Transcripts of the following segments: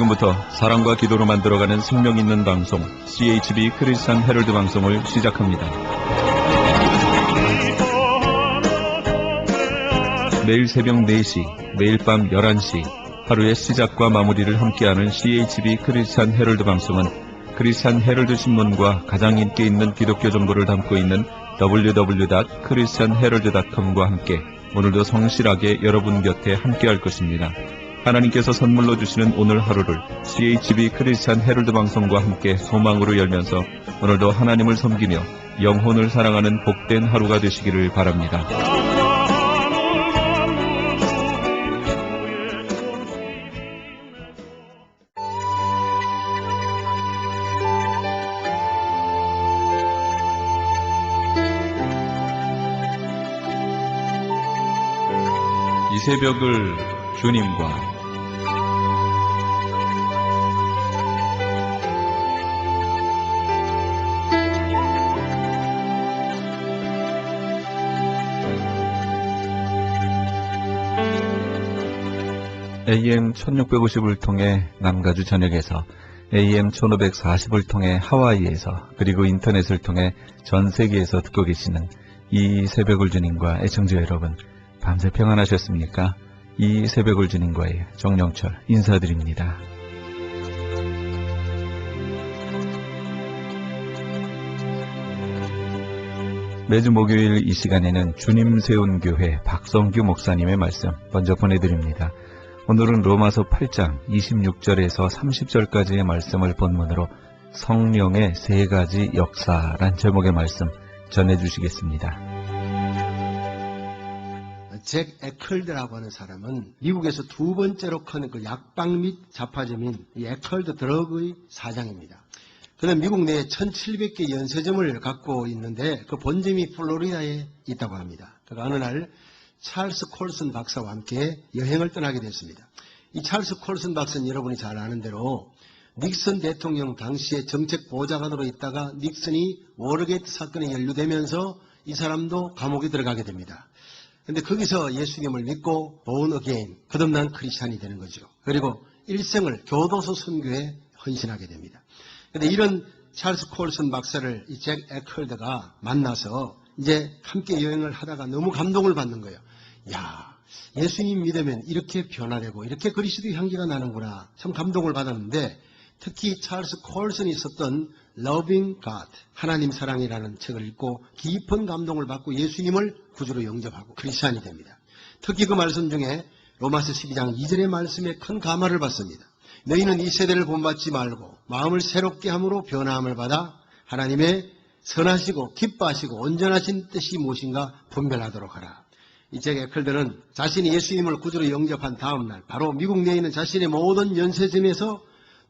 지금부터 사랑과 기도로 만들어가는 생명 있는 방송 CHB 크리스찬 헤럴드 방송을 시작합니다. 매일 새벽 4시, 매일 밤 11시 하루의 시작과 마무리를 함께하는 CHB 크리스찬 헤럴드 방송은 크리스찬 헤럴드 신문과 가장 인기 있는 기독교 정보를 담고 있는 www.christianherald.com과 함께 오늘도 성실하게 여러분 곁에 함께할 것입니다. 하나님께서 선물로 주시는 오늘 하루를 CHB 크리스찬 헤럴드 방송과 함께 소망으로 열면서 오늘도 하나님을 섬기며 영혼을 사랑하는 복된 하루가 되시기를 바랍니다. 이 새벽을 주님과 AM 1650을 통해 남가주 전역에서, AM 1540을 통해 하와이에서, 그리고 인터넷을 통해 전 세계에서 듣고 계시는 이 새벽을 주님과 애청자 여러분, 밤새 평안하셨습니까? 이 새벽을 주님과의 정영철 인사드립니다. 매주 목요일 이 시간에는 주님 세운 교회 박성규 목사님의 말씀 먼저 보내드립니다. 오늘은 로마서 8장 26절에서 30절까지의 말씀을 본문으로 성령의 세 가지 역사란 제목의 말씀 전해주시겠습니다. 잭 에컬드라고 하는 사람은 미국에서 두 번째로 큰 그 약방 및 잡화점인 이 에컬드 드러그의 사장입니다. 그는 미국 내에 1700개 연쇄점을 갖고 있는데 그 본점이 플로리다에 있다고 합니다. 그가 어느 날 찰스 콜슨 박사와 함께 여행을 떠나게 됐습니다. 이 찰스 콜슨 박사는 여러분이 잘 아는 대로 닉슨 대통령 당시에 정책 보좌관으로 있다가 닉슨이 워터게이트 사건에 연루되면서 이 사람도 감옥에 들어가게 됩니다. 근데 거기서 예수님을 믿고 born again, 거듭난 크리스찬이 되는 거죠. 그리고 일생을 교도소 선교에 헌신하게 됩니다. 근데 이런 찰스 콜슨 박사를 이 잭 에컬드가 만나서 이제 함께 여행을 하다가 너무 감동을 받는 거예요. 야, 예수님 믿으면 이렇게 변화되고 이렇게 그리스도의 향기가 나는구나. 참 감동을 받았는데 특히 찰스 콜슨이 썼던 Loving God, 하나님 사랑이라는 책을 읽고 깊은 감동을 받고 예수님을 구주로 영접하고 크리스찬이 됩니다. 특히 그 말씀 중에 로마서 12장 2절의 말씀에 큰 감화를 받습니다. 너희는 이 세대를 본받지 말고 마음을 새롭게 함으로 변화함을 받아 하나님의 선하시고 기뻐하시고 온전하신 뜻이 무엇인가 분별하도록 하라. 이 잭 에컬드는 자신이 예수님을 구주로 영접한 다음 날 바로 미국 내에 있는 자신의 모든 연쇄점에서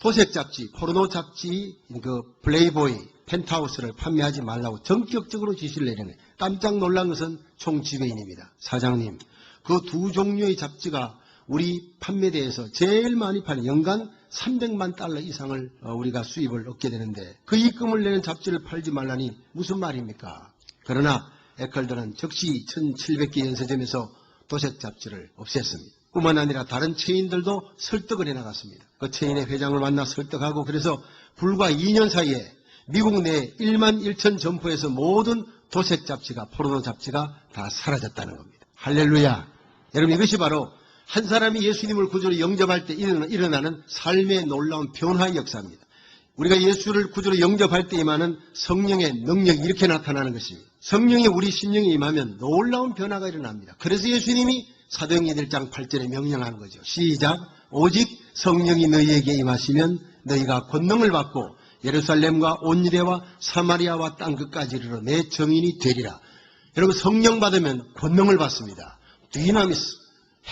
도색 잡지, 포르노 잡지, 그 플레이보이, 펜트하우스를 판매하지 말라고 전격적으로 지시를 내리네. 깜짝 놀란 것은 총지배인입니다. 사장님, 그 두 종류의 잡지가 우리 판매대에서 제일 많이 파는 연간 300만 달러 이상을 우리가 수입을 얻게 되는데 그 입금을 내는 잡지를 팔지 말라니 무슨 말입니까? 그러나 에컬드는 즉시 1700개 연쇄점에서 도색 잡지를 없앴습니다. 뿐만 아니라 다른 체인들도 설득을 해나갔습니다. 그 체인의 회장을 만나 설득하고 그래서 불과 2년 사이에 미국 내 1만 1천 점포에서 모든 도색 잡지가, 포르노 잡지가 다 사라졌다는 겁니다. 할렐루야. 여러분, 이것이 바로 한 사람이 예수님을 구주로 영접할 때 일어나는 삶의 놀라운 변화의 역사입니다. 우리가 예수를 구주로 영접할 때 임하는 성령의 능력이 이렇게 나타나는 것입니다. 성령이 우리 심령에 임하면 놀라운 변화가 일어납니다. 그래서 예수님이 사도행전 1장 8절에 명령하는 거죠. 시작. 오직 성령이 너희에게 임하시면 너희가 권능을 받고 예루살렘과 온 유대와 사마리아와 땅끝까지 이르러 내 증인이 되리라. 여러분, 성령 받으면 권능을 받습니다. 디나미스,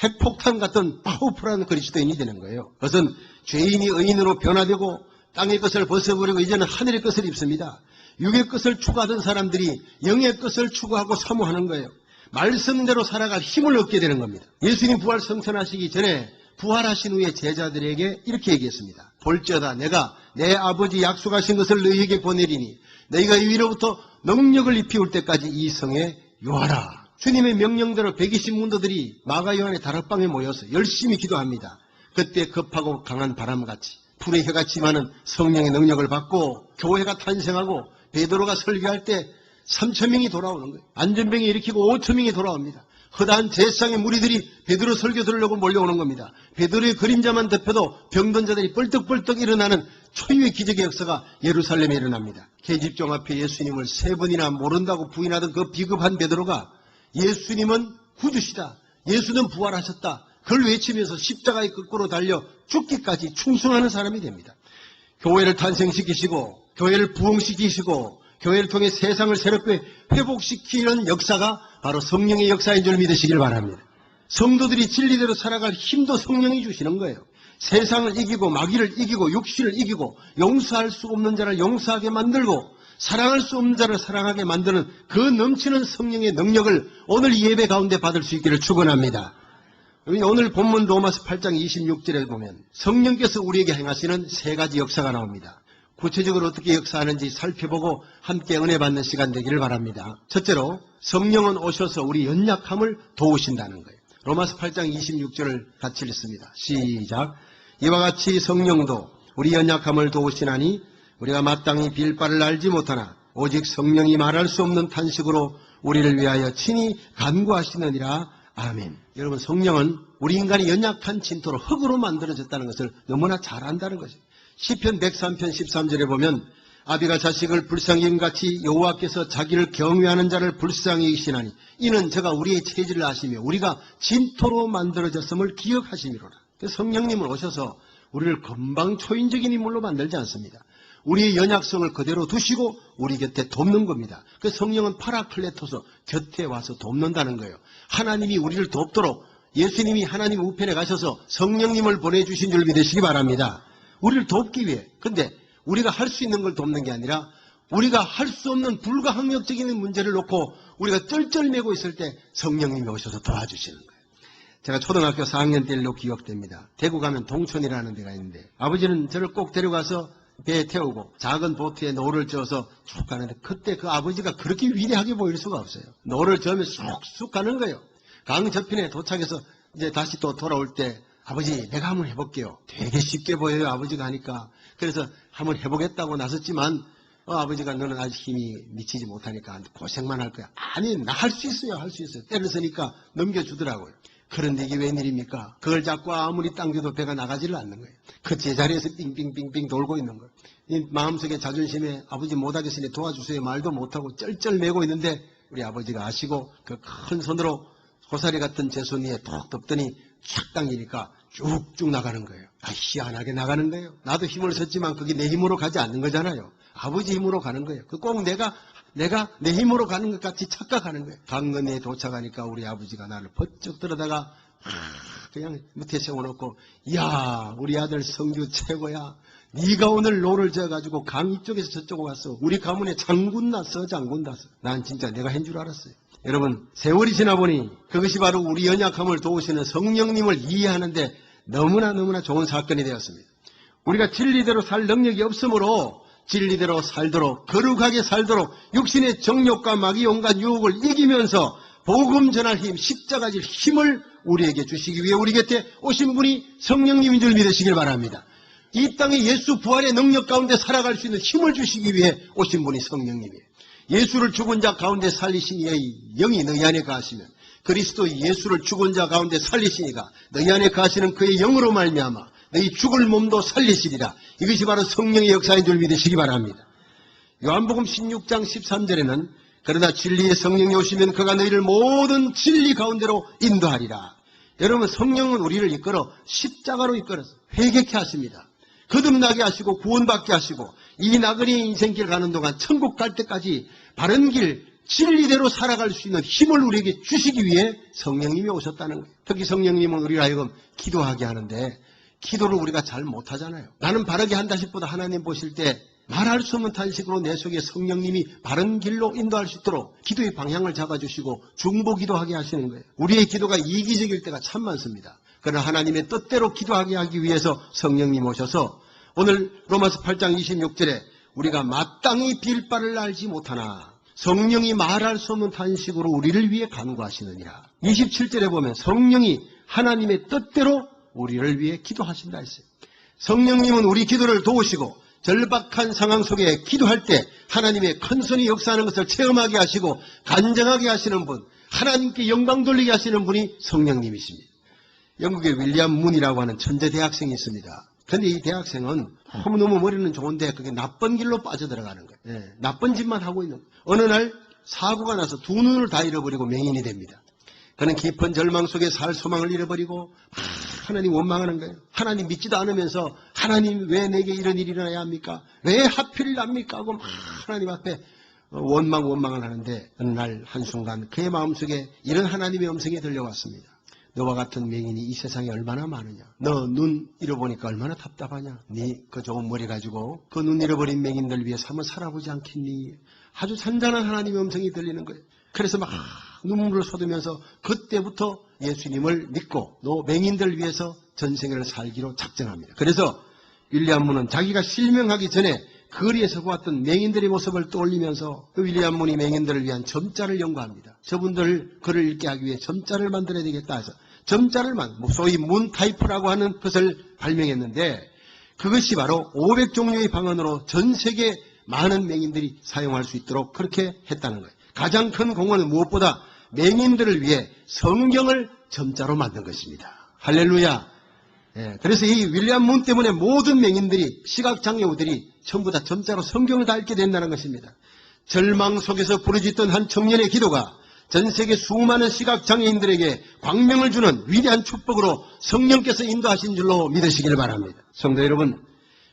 핵폭탄 같은 파워풀한 그리스도인이 되는 거예요. 그것은 죄인이 의인으로 변화되고 땅의 것을 벗어버리고 이제는 하늘의 것을 입습니다. 육의 것을 추구하던 사람들이 영의 것을 추구하고 사모하는 거예요. 말씀대로 살아갈 힘을 얻게 되는 겁니다. 예수님 부활 성천하시기 전에 부활하신 후에 제자들에게 이렇게 얘기했습니다. 볼지어다 내가 내 아버지 약속하신 것을 너희에게 보내리니 너희가 위로부터 능력을 입히올 때까지 이 성에 요하라. 주님의 명령대로 120문도들이 마가 요한의 다락방에 모여서 열심히 기도합니다. 그때 급하고 강한 바람같이 불의 혀같지만은 성령의 능력을 받고 교회가 탄생하고 베드로가 설교할 때 3,000명이 돌아오는 거예요. 안전병이 일으키고 5,000명이 돌아옵니다. 허다한 제사장의 무리들이 베드로 설교 들으려고 몰려오는 겁니다. 베드로의 그림자만 덮여도 병든 자들이 뻘떡뻘떡 일어나는 초유의 기적의 역사가 예루살렘에 일어납니다. 계집종 앞에 예수님을 3번이나 모른다고 부인하던 그 비겁한 베드로가 예수님은 구주시다, 예수는 부활하셨다, 그걸 외치면서 십자가의 거꾸로 달려 죽기까지 충성하는 사람이 됩니다. 교회를 탄생시키시고 교회를 부흥시키시고 교회를 통해 세상을 새롭게 회복시키는 역사가 바로 성령의 역사인 줄 믿으시길 바랍니다. 성도들이 진리대로 살아갈 힘도 성령이 주시는 거예요. 세상을 이기고 마귀를 이기고 육신을 이기고 용서할 수 없는 자를 용서하게 만들고 사랑할 수 없는 자를 사랑하게 만드는 그 넘치는 성령의 능력을 오늘 이 예배 가운데 받을 수 있기를 축원합니다. 오늘 본문 로마서 8장 26절에 보면 성령께서 우리에게 행하시는 3가지 역사가 나옵니다. 구체적으로 어떻게 역사하는지 살펴보고 함께 은혜 받는 시간 되기를 바랍니다. 첫째로 성령은 오셔서 우리 연약함을 도우신다는 거예요. 로마서 8장 26절을 같이 읽습니다. 시작. 이와 같이 성령도 우리 연약함을 도우시나니 우리가 마땅히 빌 바를 알지 못하나 오직 성령이 말할 수 없는 탄식으로 우리를 위하여 친히 간구하시느니라. 아멘. 여러분, 성령은 우리 인간이 연약한 진토로 흙으로 만들어졌다는 것을 너무나 잘 안다는 거죠. 시편 103편 13절에 보면 아비가 자식을 불쌍히 여김같이 여호와께서 자기를 경외하는 자를 불쌍히 여기시나니 이는 저가 우리의 체질을 아시며 우리가 진토로 만들어졌음을 기억하시미로라. 성령님은 오셔서 우리를 금방 초인적인 인물로 만들지 않습니다. 우리의 연약성을 그대로 두시고 우리 곁에 돕는 겁니다. 그 성령은 파라클레토서 곁에 와서 돕는다는 거예요. 하나님이 우리를 돕도록 예수님이 하나님 우편에 가셔서 성령님을 보내주신 줄 믿으시기 바랍니다. 우리를 돕기 위해. 근데 우리가 할 수 있는 걸 돕는 게 아니라 우리가 할 수 없는 불가항력적인 문제를 놓고 우리가 쩔쩔매고 있을 때 성령님이 오셔서 도와주시는 거예요. 제가 초등학교 4학년 때 일로 기억됩니다. 대구 가면 동촌이라는 데가 있는데 아버지는 저를 꼭 데려가서 배에 태우고 작은 보트에 노를 저어서 쭉 가는데 그때 그 아버지가 그렇게 위대하게 보일 수가 없어요. 노를 저으면 쑥쑥 가는 거예요. 강 저편에 도착해서 이제 다시 또 돌아올 때 아버지 내가 한번 해볼게요. 되게 쉽게 보여요. 아버지가 하니까. 그래서 한번 해보겠다고 나섰지만 아버지가 너는 아직 힘이 미치지 못하니까 고생만 할 거야. 아니 나 할 수 있어요. 할 수 있어요. 때를 서니까 넘겨주더라고요. 그런데 이게 웬일입니까? 그걸 잡고 아무리 당겨도 배가 나가지를 않는 거예요. 그 제자리에서 빙빙빙빙 돌고 있는 거예요. 이 마음속에 자존심에 아버지 못하겠으니 도와주세요 말도 못하고 쩔쩔매고 있는데 우리 아버지가 아시고 그 큰 손으로 고사리 같은 제 손 위에 톡 덮더니 촥 당기니까 쭉쭉 나가는 거예요. 희한하게 나가는 거예요. 나도 힘을 썼지만 그게 내 힘으로 가지 않는 거잖아요. 아버지 힘으로 가는 거예요. 그 꼭 내가 내 힘으로 가는 것 같이 착각하는 거예요. 강건리에 도착하니까 우리 아버지가 나를 번쩍 들어다가 그냥 밑에 세워놓고 이야 우리 아들 성규 최고야. 네가 오늘 노를 저어가지고 강 이쪽에서 저쪽으로 갔어. 우리 가문에 장군 났어. 장군 났어. 난 진짜 내가 한 줄 알았어요. 여러분 세월이 지나 보니 그것이 바로 우리 연약함을 도우시는 성령님을 이해하는데 너무나 좋은 사건이 되었습니다. 우리가 진리대로 살 능력이 없으므로 진리대로 살도록 거룩하게 살도록 육신의 정욕과 마귀 온갖 유혹을 이기면서 복음 전할 힘, 십자가 질 힘을 우리에게 주시기 위해 우리 곁에 오신 분이 성령님인 줄 믿으시길 바랍니다. 이 땅에 예수 부활의 능력 가운데 살아갈 수 있는 힘을 주시기 위해 오신 분이 성령님이에요. 예수를 죽은 자 가운데 살리신 이의 영이 너희 안에 가시면 그리스도 예수를 죽은 자 가운데 살리시니가 너희 안에 가시는 그의 영으로 말미암아 너희 죽을 몸도 살리시리라. 이것이 바로 성령의 역사인 줄 믿으시기 바랍니다. 요한복음 16장 13절에는 그러나 진리의 성령이 오시면 그가 너희를 모든 진리 가운데로 인도하리라. 여러분 성령은 우리를 이끌어 십자가로 이끌어서 회개케 하십니다. 거듭나게 하시고 구원받게 하시고 이 나그네 인생길 가는 동안 천국 갈 때까지 바른 길 진리대로 살아갈 수 있는 힘을 우리에게 주시기 위해 성령님이 오셨다는 거예요. 특히 성령님은 우리를 하여금 기도하게 하는데 기도를 우리가 잘 못하잖아요. 나는 바르게 한다 싶보다 하나님 보실 때 말할 수 없는 탄식으로 내 속에 성령님이 바른 길로 인도할 수 있도록 기도의 방향을 잡아주시고 중보기도하게 하시는 거예요. 우리의 기도가 이기적일 때가 참 많습니다. 그러나 하나님의 뜻대로 기도하게 하기 위해서 성령님 오셔서 오늘 로마서 8장 26절에 우리가 마땅히 빌 바를 알지 못하나 성령이 말할 수 없는 탄식으로 우리를 위해 간구하시느니라. 27절에 보면 성령이 하나님의 뜻대로 우리를 위해 기도하신다 했어요. 성령님은 우리 기도를 도우시고 절박한 상황 속에 기도할 때 하나님의 큰 손이 역사하는 것을 체험하게 하시고 간증하게 하시는 분, 하나님께 영광 돌리게 하시는 분이 성령님이십니다. 영국의 윌리엄 문이라고 하는 천재 대학생이 있습니다. 근데 이 대학생은 너무너무 머리는 좋은데 그게 나쁜 길로 빠져들어가는 거예요. 나쁜 짓만 하고 있는 거예요. 어느 날 사고가 나서 두 눈을 다 잃어버리고 맹인이 됩니다. 그는 깊은 절망 속에 살 소망을 잃어버리고 하나님 원망하는 거예요. 하나님 믿지도 않으면서 하나님 왜 내게 이런 일이 일어나야 합니까? 왜 하필 납니까? 하고 하나님 앞에 원망을 하는데 어느 날 한순간 그의 마음속에 이런 하나님의 음성이 들려왔습니다. 너와 같은 맹인이 이 세상에 얼마나 많으냐. 너 눈 잃어보니까 얼마나 답답하냐. 네 그 좋은 머리 가지고 그 눈 잃어버린 맹인들 위해서 한번 살아보지 않겠니. 아주 잔잔한 하나님의 음성이 들리는 거예요. 그래서 막 눈물을 쏟으면서 그때부터 예수님을 믿고 너 맹인들 위해서 전생을 살기로 작정합니다. 그래서 윌리엄 문은 자기가 실명하기 전에 거리에서 보았던 맹인들의 모습을 떠올리면서 그 윌리엄 문이 맹인들을 위한 점자를 연구합니다. 저분들 글을 읽게 하기 위해 점자를 만들어야 되겠다 해서 점자를 소위 문 타이프라고 하는 것을 발명했는데 그것이 바로 500종류의 방언으로 전 세계 많은 맹인들이 사용할 수 있도록 그렇게 했다는 거예요. 가장 큰 공헌은 무엇보다 맹인들을 위해 성경을 점자로 만든 것입니다. 할렐루야. 그래서 이 윌리엄 문 때문에 모든 맹인들이 시각장애우들이 전부 다 점자로 성경을 다 읽게 된다는 것입니다. 절망 속에서 부르짖던 한 청년의 기도가 전 세계 수많은 시각장애인들에게 광명을 주는 위대한 축복으로 성령께서 인도하신 줄로 믿으시길 바랍니다. 성도 여러분,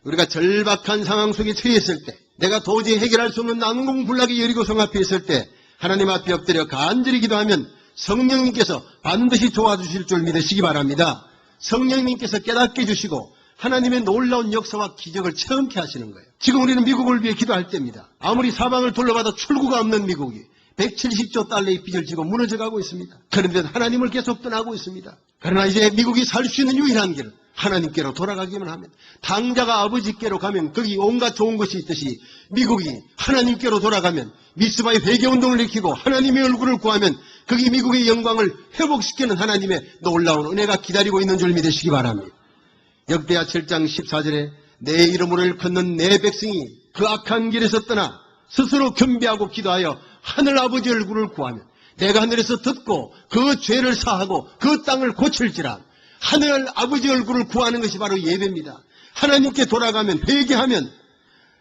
우리가 절박한 상황 속에 처했을 때 내가 도저히 해결할 수 없는 난공불락의 여리고성 앞에 있을 때 하나님 앞에 엎드려 간절히 기도하면 성령님께서 반드시 도와주실 줄 믿으시기 바랍니다. 성령님께서 깨닫게 해주시고 하나님의 놀라운 역사와 기적을 체험케 하시는 거예요. 지금 우리는 미국을 위해 기도할 때입니다. 아무리 사방을 둘러봐도 출구가 없는 미국이 170조 달러의 빚을 지고 무너져가고 있습니다. 그런데 하나님을 계속 떠나고 있습니다. 그러나 이제 미국이 살 수 있는 유일한 길은 하나님께로 돌아가기만 하면, 당자가 아버지께로 가면 거기 온갖 좋은 것이 있듯이 미국이 하나님께로 돌아가면 미스바의 회개운동을 일으키고 하나님의 얼굴을 구하면 거기 미국의 영광을 회복시키는 하나님의 놀라운 은혜가 기다리고 있는 줄 믿으시기 바랍니다. 역대하 7장 14절에 내 이름으로 일컫는 내 백성이 그 악한 길에서 떠나 스스로 겸비하고 기도하여 하늘 아버지 얼굴을 구하면 내가 하늘에서 듣고 그 죄를 사하고 그 땅을 고칠지라. 하늘 아버지 얼굴을 구하는 것이 바로 예배입니다. 하나님께 돌아가면, 회개하면,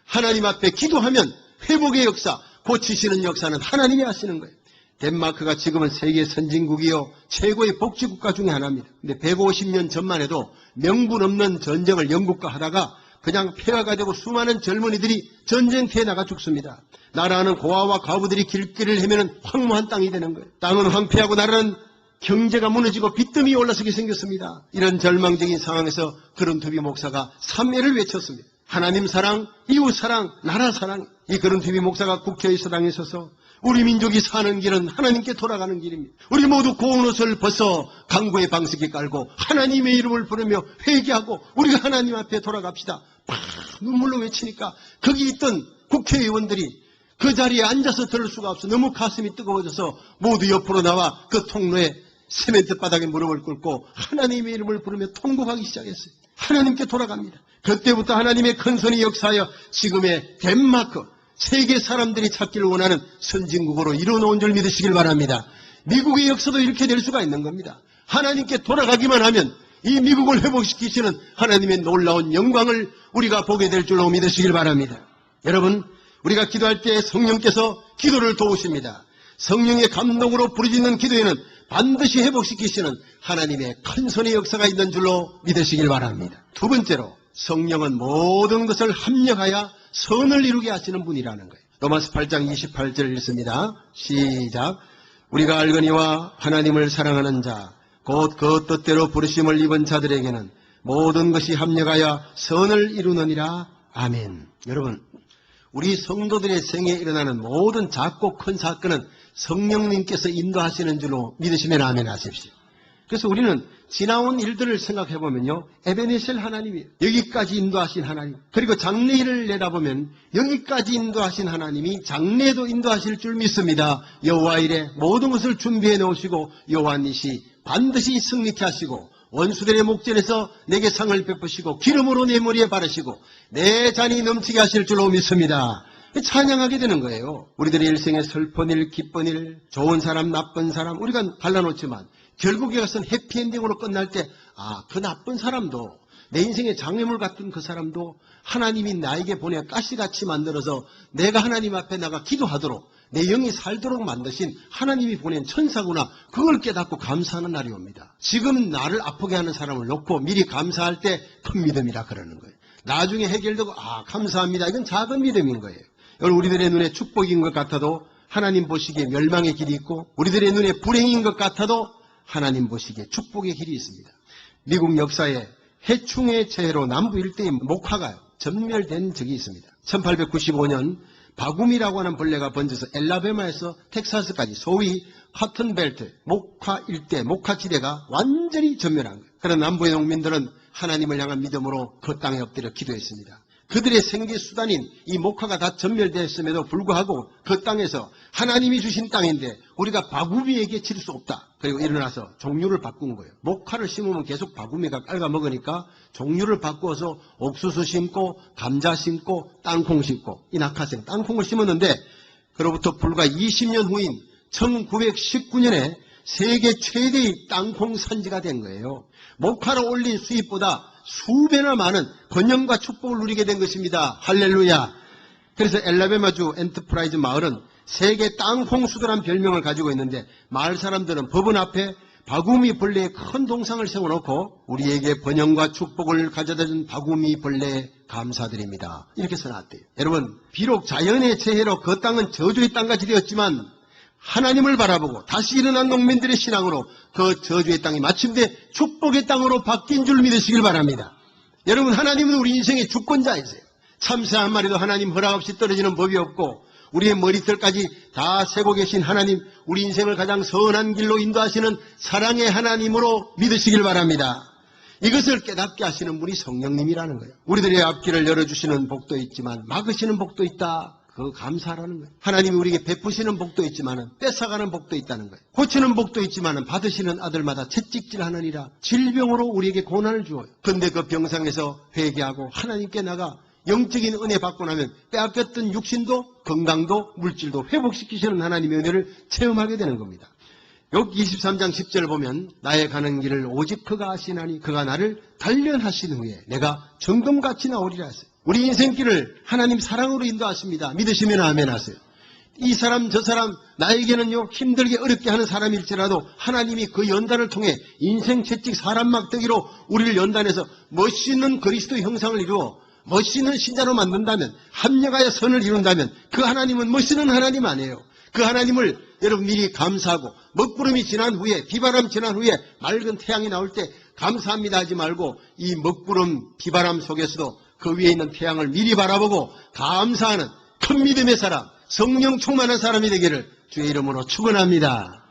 하나님 앞에 기도하면 회복의 역사, 고치시는 역사는 하나님이 하시는 거예요. 덴마크가 지금은 세계 선진국이요 최고의 복지국가 중에 하나입니다. 근데 150년 전만 해도 명분 없는 전쟁을 영국과 하다가 그냥 폐허가 되고 수많은 젊은이들이 전쟁터에 나가 죽습니다. 나라는 고아와 과부들이 길길을 헤매는 황무한 땅이 되는 거예요. 땅은 황폐하고 나라는 경제가 무너지고 빚더미 올라서게 생겼습니다. 이런 절망적인 상황에서 그런투비 목사가 3회를 외쳤습니다. 하나님 사랑, 이웃 사랑, 나라 사랑. 이 그런투비 목사가 국회의 서당에 서서 우리 민족이 사는 길은 하나님께 돌아가는 길입니다. 우리 모두 고운 옷을 벗어 강구의 방석에 깔고 하나님의 이름을 부르며 회개하고 우리가 하나님 앞에 돌아갑시다. 막 눈물로 외치니까 거기 있던 국회의원들이 그 자리에 앉아서 들을 수가 없어 너무 가슴이 뜨거워져서 모두 옆으로 나와 그 통로에 세멘트 바닥에 무릎을 꿇고 하나님의 이름을 부르며 통곡하기 시작했어요. 하나님께 돌아갑니다. 그때부터 하나님의 큰 손이 역사하여 지금의 덴마크, 세계 사람들이 찾기를 원하는 선진국으로 이뤄놓은 줄 믿으시길 바랍니다. 미국의 역사도 이렇게 될 수가 있는 겁니다. 하나님께 돌아가기만 하면 이 미국을 회복시키시는 하나님의 놀라운 영광을 우리가 보게 될 줄로 믿으시길 바랍니다. 여러분, 우리가 기도할 때 성령께서 기도를 도우십니다. 성령의 감동으로 부르짖는 기도에는 반드시 회복시키시는 하나님의 큰 손의 역사가 있는 줄로 믿으시길 바랍니다. 두 번째로, 성령은 모든 것을 합력하여 선을 이루게 하시는 분이라는 거예요. 로마서 8장 28절 읽습니다. 시작. 우리가 알거니와 하나님을 사랑하는 자, 곧 그 뜻대로 부르심을 입은 자들에게는 모든 것이 합력하여 선을 이루느니라. 아멘. 여러분, 우리 성도들의 생에 일어나는 모든 작고 큰 사건은 성령님께서 인도하시는 줄로 믿으시면 아멘 하십시오. 그래서 우리는 지나온 일들을 생각해 보면요, 에베네셀 하나님이 여기까지 인도하신 하나님, 그리고 장래일을 내다보면 여기까지 인도하신 하나님이 장래에도 인도하실 줄 믿습니다. 여호와 일에 모든 것을 준비해 놓으시고 여호와 니시 반드시 승리케 하시고 원수들의 목전에서 내게 상을 베푸시고 기름으로 내 머리에 바르시고 내 잔이 넘치게 하실 줄로 믿습니다. 찬양하게 되는 거예요. 우리들의 일생에 슬픈 일, 기쁜 일, 좋은 사람, 나쁜 사람 우리가 갈라놓지만 결국에 가서는 해피엔딩으로 끝날 때 그 나쁜 사람도 내 인생의 장애물 같은 그 사람도 하나님이 나에게 보내 가시같이 만들어서 내가 하나님 앞에 나가 기도하도록 내 영이 살도록 만드신 하나님이 보낸 천사구나, 그걸 깨닫고 감사하는 날이 옵니다. 지금 나를 아프게 하는 사람을 놓고 미리 감사할 때 큰 믿음이라 그러는 거예요. 나중에 해결되고 감사합니다, 이건 작은 믿음인 거예요. 여러분, 우리들의 눈에 축복인 것 같아도 하나님 보시기에 멸망의 길이 있고, 우리들의 눈에 불행인 것 같아도 하나님 보시기에 축복의 길이 있습니다. 미국 역사에 해충의 재해로 남부 일대의 목화가 전멸된 적이 있습니다. 1895년 바구미라고 하는 벌레가 번져서 엘라베마에서 텍사스까지 소위 커튼벨트, 목화 일대, 목화지대가 완전히 전멸한 거예요. 그런 남부의 농민들은 하나님을 향한 믿음으로 그 땅에 엎드려 기도했습니다. 그들의 생계수단인 이 목화가 다 전멸됐음에도 불구하고 그 땅에서 하나님이 주신 땅인데 우리가 바구미에게 질 수 없다. 그리고 일어나서 종류를 바꾼 거예요. 목화를 심으면 계속 바구미가 깔아먹으니까 종류를 바꾸어서 옥수수 심고 감자 심고 땅콩 심고, 이 낙하생 땅콩을 심었는데 그로부터 불과 20년 후인 1919년에 세계 최대의 땅콩 산지가 된 거예요. 목화로 올린 수입보다 수배나 많은 번영과 축복을 누리게 된 것입니다. 할렐루야. 그래서 엘라베마주 엔터프라이즈 마을은 세계 땅콩 수도란 별명을 가지고 있는데, 마을 사람들은 법원 앞에 바구미 벌레의 큰 동상을 세워놓고 우리에게 번영과 축복을 가져다준 바구미 벌레에 감사드립니다, 이렇게 써놨대요. 여러분, 비록 자연의 재해로 그 땅은 저주의 땅같이 되었지만 하나님을 바라보고 다시 일어난 농민들의 신앙으로 그 저주의 땅이 마침내 축복의 땅으로 바뀐 줄 믿으시길 바랍니다. 여러분, 하나님은 우리 인생의 주권자이세요. 참새 한 마리도 하나님 허락 없이 떨어지는 법이 없고 우리의 머리털까지 다 세고 계신 하나님, 우리 인생을 가장 선한 길로 인도하시는 사랑의 하나님으로 믿으시길 바랍니다. 이것을 깨닫게 하시는 분이 성령님이라는 거예요. 우리들의 앞길을 열어주시는 복도 있지만 막으시는 복도 있다. 그 감사라는 거예요. 하나님이 우리에게 베푸시는 복도 있지만 뺏어가는 복도 있다는 거예요. 고치는 복도 있지만 받으시는 아들마다 채찍질하느니라. 질병으로 우리에게 고난을 주어요. 그런데 그 병상에서 회개하고 하나님께 나가 영적인 은혜 받고 나면 빼앗겼던 육신도 건강도 물질도 회복시키시는 하나님의 은혜를 체험하게 되는 겁니다. 욥 23장 10절을 보면 나의 가는 길을 오직 그가 아시나니 그가 나를 단련하신 후에 내가 정금같이 나오리라 했어요. 우리 인생길을 하나님 사랑으로 인도하십니다. 믿으시면 아멘 하세요. 이 사람 저 사람 나에게는요 힘들게 어렵게 하는 사람일지라도 하나님이 그 연단을 통해 인생 채찍 사람 막대기로 우리를 연단해서 멋있는 그리스도의 형상을 이루어 멋있는 신자로 만든다면, 합력하여 선을 이룬다면 그 하나님은 멋있는 하나님 아니에요. 그 하나님을 여러분 미리 감사하고, 먹구름이 지난 후에, 비바람 지난 후에 맑은 태양이 나올 때 감사합니다 하지 말고 이 먹구름 비바람 속에서도 그 위에 있는 태양을 미리 바라보고 감사하는 큰 믿음의 사람, 성령 충만한 사람이 되기를 주의 이름으로 축원합니다.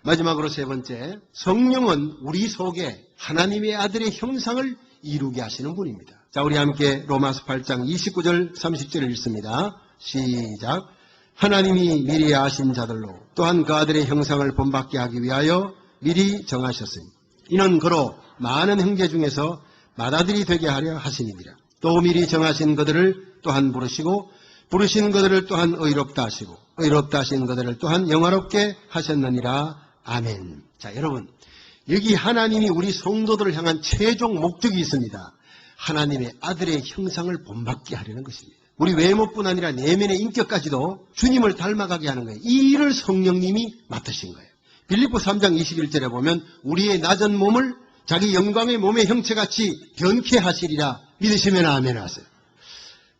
마지막으로 세 번째, 성령은 우리 속에 하나님의 아들의 형상을 이루게 하시는 분입니다. 자, 우리 함께 로마서 8장 29절 30절을 읽습니다. 시작. 하나님이 미리 아신 자들로 또한 그 아들의 형상을 본받게 하기 위하여 미리 정하셨으니 이는 그로 많은 형제 중에서 맏아들이 되게 하려 하시니니라. 또 미리 정하신 그들을 또한 부르시고 부르신 그들을 또한 의롭다 하시고 의롭다 하신 그들을 또한 영화롭게 하셨느니라. 아멘. 자, 여러분, 여기 하나님이 우리 성도들을 향한 최종 목적이 있습니다. 하나님의 아들의 형상을 본받게 하려는 것입니다. 우리 외모뿐 아니라 내면의 인격까지도 주님을 닮아가게 하는 거예요. 이 일을 성령님이 맡으신 거예요. 빌립보 3장 21절에 보면 우리의 낮은 몸을 자기 영광의 몸의 형체같이 변케 하시리라. 믿으시면 아멘 하세요.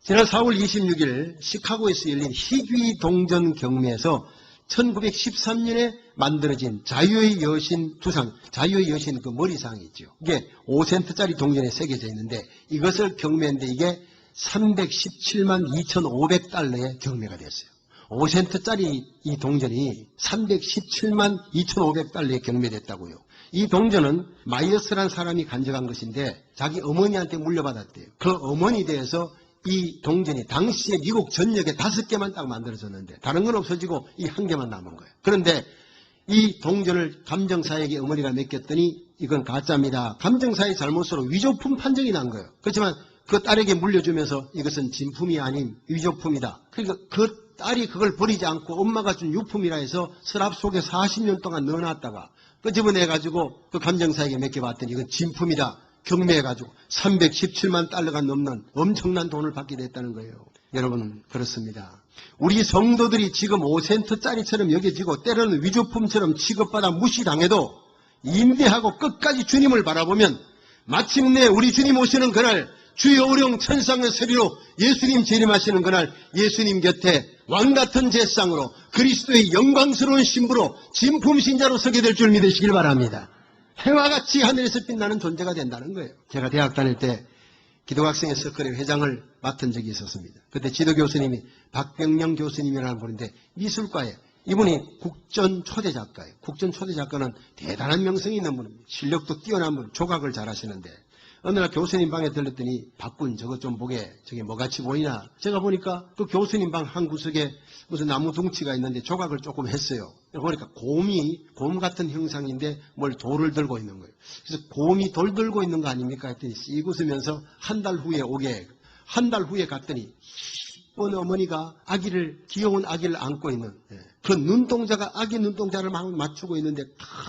지난 4월 26일 시카고에서 열린 희귀 동전 경매에서 1913년에 만들어진 자유의 여신 두상, 자유의 여신 그 머리상이 있죠. 이게 5센트짜리 동전에 새겨져 있는데 이것을 경매했는데 이게 317만 2,500달러에 경매가 됐어요. 5센트짜리 이 동전이 317만 2,500달러에 경매됐다고요. 이 동전은 마이어스라는 사람이 간직한 것인데 자기 어머니한테 물려받았대요. 그 어머니에 대해서 이 동전이 당시에 미국 전역에 5개만 딱 만들어졌는데 다른 건 없어지고 이 한 개만 남은 거예요. 그런데 이 동전을 감정사에게 어머니가 맡겼더니 이건 가짜입니다. 감정사의 잘못으로 위조품 판정이 난 거예요. 그렇지만 그 딸에게 물려주면서 이것은 진품이 아닌 위조품이다. 그러니까 그 딸이 그걸 버리지 않고 엄마가 준 유품이라 해서 서랍 속에 40년 동안 넣어놨다가 끄집어내가지고 그 감정사에게 맡겨봤더니 이건 진품이다. 경매해가지고 317만 달러가 넘는 엄청난 돈을 받게 됐다는 거예요. 여러분, 그렇습니다. 우리 성도들이 지금 5센트짜리처럼 여겨지고 때로는 위조품처럼 취급받아 무시당해도 인내하고 끝까지 주님을 바라보면 마침내 우리 주님 오시는 그날 주의 어려운 천상의 소리로 예수님 재림하시는 그날 예수님 곁에 왕같은 제상으로 그리스도의 영광스러운 신부로 진품신자로 서게 될 줄 믿으시길 바랍니다. 해와 같이 하늘에서 빛나는 존재가 된다는 거예요. 제가 대학 다닐 때 기독학생의 서클의 회장을 맡은 적이 있었습니다. 그때 지도교수님이 박병영 교수님이라는 분인데 미술과에 이분이 국전 초대 작가예요. 국전 초대 작가는 대단한 명성이 있는 분입니다. 실력도 뛰어난 분, 조각을 잘하시는데 어느 날 교수님 방에 들렀더니 박군 저것 좀 보게 저게 뭐같이 보이나. 제가 보니까 그 교수님 방 한 구석에 무슨 나무 둥치가 있는데 조각을 조금 했어요. 보니까 곰 같은 형상인데 뭘 돌을 들고 있는 거예요. 그래서 곰이 돌 들고 있는 거 아닙니까 했더니 씩 웃으면서 한 달 후에 오게. 한 달 후에 갔더니 어느 어머니가 귀여운 아기를 안고 있는 그 눈동자가 아기 눈동자를 막 맞추고 있는데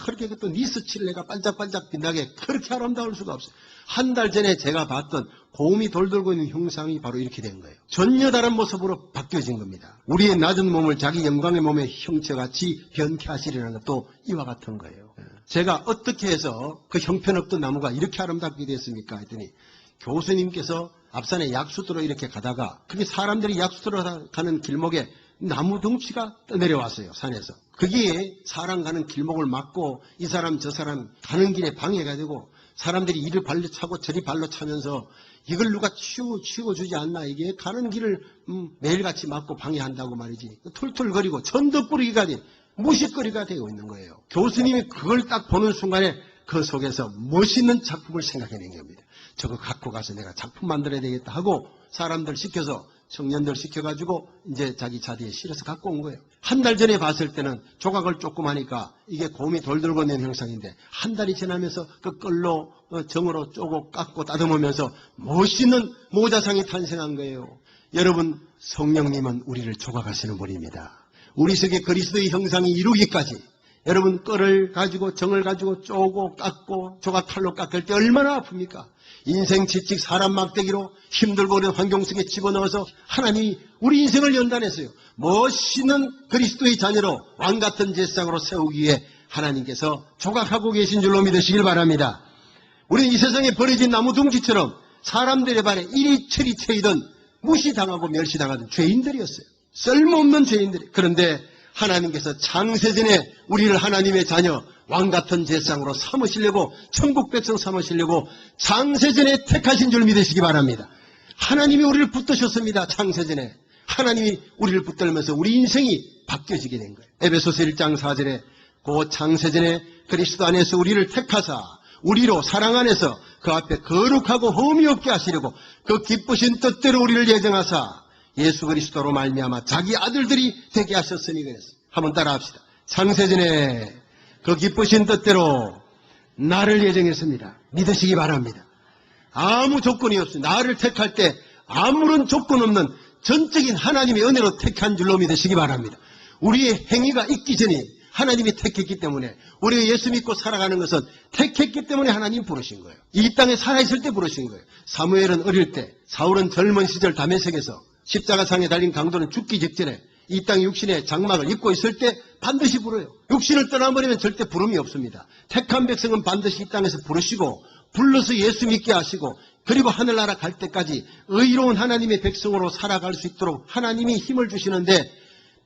그렇게 또 니스칠레가 반짝반짝 빛나게 그렇게 아름다울 수가 없어요. 한 달 전에 제가 봤던 곰이 돌들고 있는 형상이 바로 이렇게 된 거예요. 전혀 다른 모습으로 바뀌어진 겁니다. 우리의 낮은 몸을 자기 영광의 몸의 형체같이 변케 하시려는 것도 이와 같은 거예요. 제가 어떻게 해서 그 형편없던 나무가 이렇게 아름답게 됐습니까 했더니 교수님께서 앞산에 약수터로 이렇게 가다가 그게 사람들이 약수터로 가는 길목에 나무 덩치가 떠내려왔어요. 산에서. 그게 사람 가는 길목을 막고 이 사람 저 사람 가는 길에 방해가 되고 사람들이 이를 발로 차고 저리 발로 차면서 이걸 누가 치워주지 않나. 이게 가는 길을 매일같이 막고 방해한다고 말이지. 툴툴거리고 천덕꾸러기가 돼 무식거리가 되고 있는 거예요. 교수님이 그걸 딱 보는 순간에 그 속에서 멋있는 작품을 생각해낸 겁니다. 저거 갖고 가서 내가 작품 만들어야 되겠다 하고 사람들 시켜서 청년들 시켜가지고 이제 자기 자리에 실어서 갖고 온 거예요. 한 달 전에 봤을 때는 조각을 조금 하니까 이게 곰이 돌 들고 있는 형상인데 한 달이 지나면서 그 끌로 정으로 쪼고 깎고 따듬으면서 멋있는 모자상이 탄생한 거예요. 여러분, 성령님은 우리를 조각하시는 분입니다. 우리 속에 그리스도의 형상이 이루기까지 여러분 끌을 가지고 정을 가지고 쪼고 깎고 조각칼로 깎을 때 얼마나 아픕니까? 인생 지식 사람 막대기로 힘들고 어려운 환경 속에 집어넣어서 하나님이 우리 인생을 연단했어요. 멋있는 그리스도의 자녀로 왕같은 제상으로 세우기 위해 하나님께서 조각하고 계신 줄로 믿으시길 바랍니다. 우리는 이 세상에 버려진 나무 둥지처럼 사람들의 발에 이리저리 트이던 무시당하고 멸시당하던 죄인들이었어요. 쓸모없는 죄인들이. 그런데 하나님께서 창세전에 우리를 하나님의 자녀 왕같은 제상으로 삼으시려고 천국 백성 삼으시려고 창세전에 택하신 줄 믿으시기 바랍니다. 하나님이 우리를 붙드셨습니다. 창세전에 하나님이 우리를 붙들면서 우리 인생이 바뀌어지게 된 거예요. 에베소서 1장 4절에 그 창세전에 그리스도 안에서 우리를 택하사 우리로 사랑 안에서 그 앞에 거룩하고 흠이 없게 하시려고 그 기쁘신 뜻대로 우리를 예정하사 예수 그리스도로 말미암아 자기 아들들이 되게 하셨으니 그랬어요. 한번 따라합시다. 창세전에 그 기쁘신 뜻대로 나를 예정했습니다. 믿으시기 바랍니다. 아무 조건이 없습니다. 나를 택할 때 아무런 조건 없는 전적인 하나님의 은혜로 택한 줄로 믿으시기 바랍니다. 우리의 행위가 있기 전에 하나님이 택했기 때문에 우리가 예수 믿고 살아가는 것은 택했기 때문에 하나님이 부르신 거예요. 이 땅에 살아있을 때 부르신 거예요. 사무엘은 어릴 때, 사울은 젊은 시절 다메섹에서 십자가상에 달린 강도는 죽기 직전에 이 땅 육신의 장막을 입고 있을 때 반드시 부르요. 육신을 떠나버리면 절대 부름이 없습니다. 택한 백성은 반드시 이 땅에서 부르시고 불러서 예수 믿게 하시고 그리고 하늘나라 갈 때까지 의로운 하나님의 백성으로 살아갈 수 있도록 하나님이 힘을 주시는데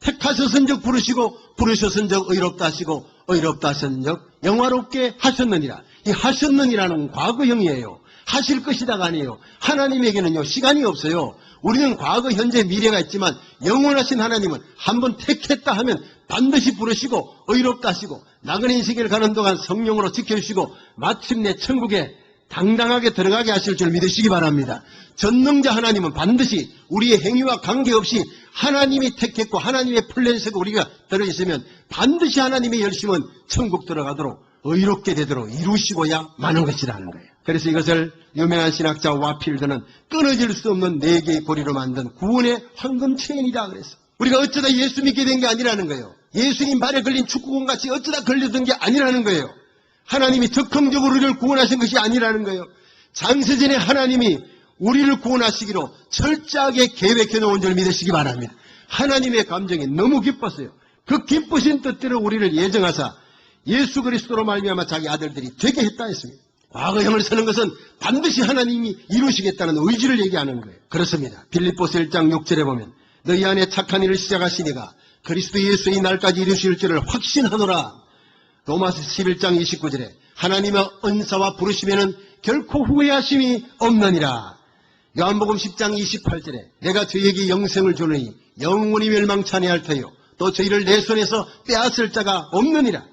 택하셨은즉 부르시고 부르셨은즉 의롭다 하시고 의롭다 하셨은즉 영화롭게 하셨느니라. 이 하셨느니라는 과거형이에요. 하실 것이다가 아니에요. 하나님에게는요 시간이 없어요. 우리는 과거, 현재, 미래가 있지만 영원하신 하나님은 한번 택했다 하면 반드시 부르시고 의롭다 하시고 나그네 세계를 가는 동안 성령으로 지켜주시고 마침내 천국에 당당하게 들어가게 하실 줄 믿으시기 바랍니다. 전능자 하나님은 반드시 우리의 행위와 관계없이 하나님이 택했고 하나님의 플랜 속에 우리가 들어있으면 반드시 하나님의 열심은 천국 들어가도록 의롭게 되도록 이루시고야 마는 것이라는 거예요. 그래서 이것을 유명한 신학자 와필드는 끊어질 수 없는 네 개의 고리로 만든 구원의 황금 체인이다 그랬어. 우리가 어쩌다 예수 믿게 된 게 아니라는 거예요. 예수님 발에 걸린 축구공 같이 어쩌다 걸려든 게 아니라는 거예요. 하나님이 적극적으로 우리를 구원하신 것이 아니라는 거예요. 장세전에 하나님이 우리를 구원하시기로 철저하게 계획해 놓은 줄 믿으시기 바랍니다. 하나님의 감정이 너무 기뻤어요. 그 기쁘신 뜻대로 우리를 예정하사 예수 그리스도로 말미암아 자기 아들들이 되게 했다 했습니다. 과거형을 쓰는 것은 반드시 하나님이 이루시겠다는 의지를 얘기하는 거예요. 그렇습니다. 빌립보서 1장 6절에 보면 너희 안에 착한 일을 시작하시니가 그리스도 예수의 날까지 이루실 줄을 확신하노라. 로마서 11장 29절에 하나님의 은사와 부르심에는 결코 후회하심이 없느니라. 요한복음 10장 28절에 내가 저희에게 영생을 주느니 영원히 멸망치 아니할 터요 또 저희를 내 손에서 빼앗을 자가 없느니라.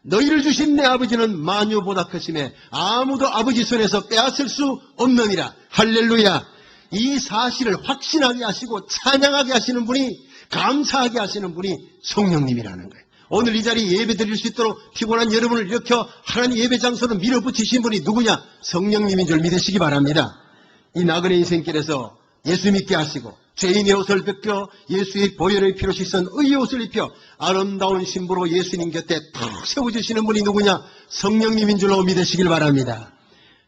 너희를 주신 내 아버지는 만유보다 크심에 아무도 아버지 손에서 빼앗을 수 없느니라. 할렐루야. 이 사실을 확신하게 하시고 찬양하게 하시는 분이, 감사하게 하시는 분이 성령님이라는 거예요. 오늘 이 자리에 예배 드릴 수 있도록 피곤한 여러분을 일으켜 하나님 예배 장소로 밀어붙이신 분이 누구냐? 성령님인 줄 믿으시기 바랍니다. 이 나그네 인생길에서 예수 믿게 하시고 죄인의 옷을 벗겨 예수의 보혈의 피로 씻은 의의 옷을 입혀 아름다운 신부로 예수님 곁에 탁 세워주시는 분이 누구냐? 성령님인 줄로 믿으시길 바랍니다.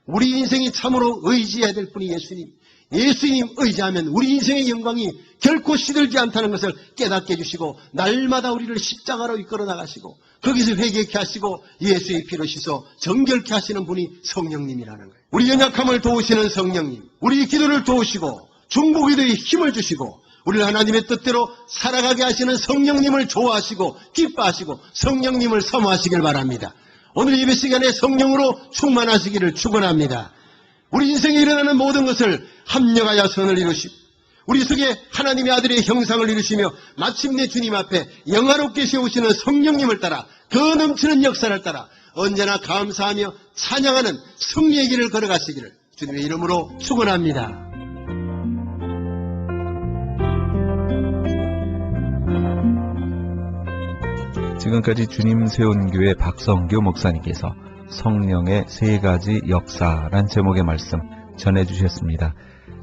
우리 인생이 참으로 의지해야 될 분이 예수님. 예수님 의지하면 우리 인생의 영광이 결코 시들지 않다는 것을 깨닫게 해주시고 날마다 우리를 십자가로 이끌어 나가시고 거기서 회개케 하시고 예수의 피로 씻어 정결케 하시는 분이 성령님이라는 거예요. 우리 연약함을 도우시는 성령님, 우리 기도를 도우시고 중보기도에 힘을 주시고 우리를 하나님의 뜻대로 살아가게 하시는 성령님을 좋아하시고 기뻐하시고 성령님을 사모하시길 바랍니다. 오늘 예배 시간에 성령으로 충만하시기를 축원합니다. 우리 인생에 일어나는 모든 것을 합력하여 선을 이루시고 우리 속에 하나님의 아들의 형상을 이루시며 마침내 주님 앞에 영화롭게 세우시는 성령님을 따라 그 넘치는 역사를 따라 언제나 감사하며 찬양하는 승리의 길을 걸어가시기를 주님의 이름으로 축원합니다. 지금까지 주님 세운 교회 박성교 목사님께서 성령의 세 가지 역사란 제목의 말씀 전해주셨습니다.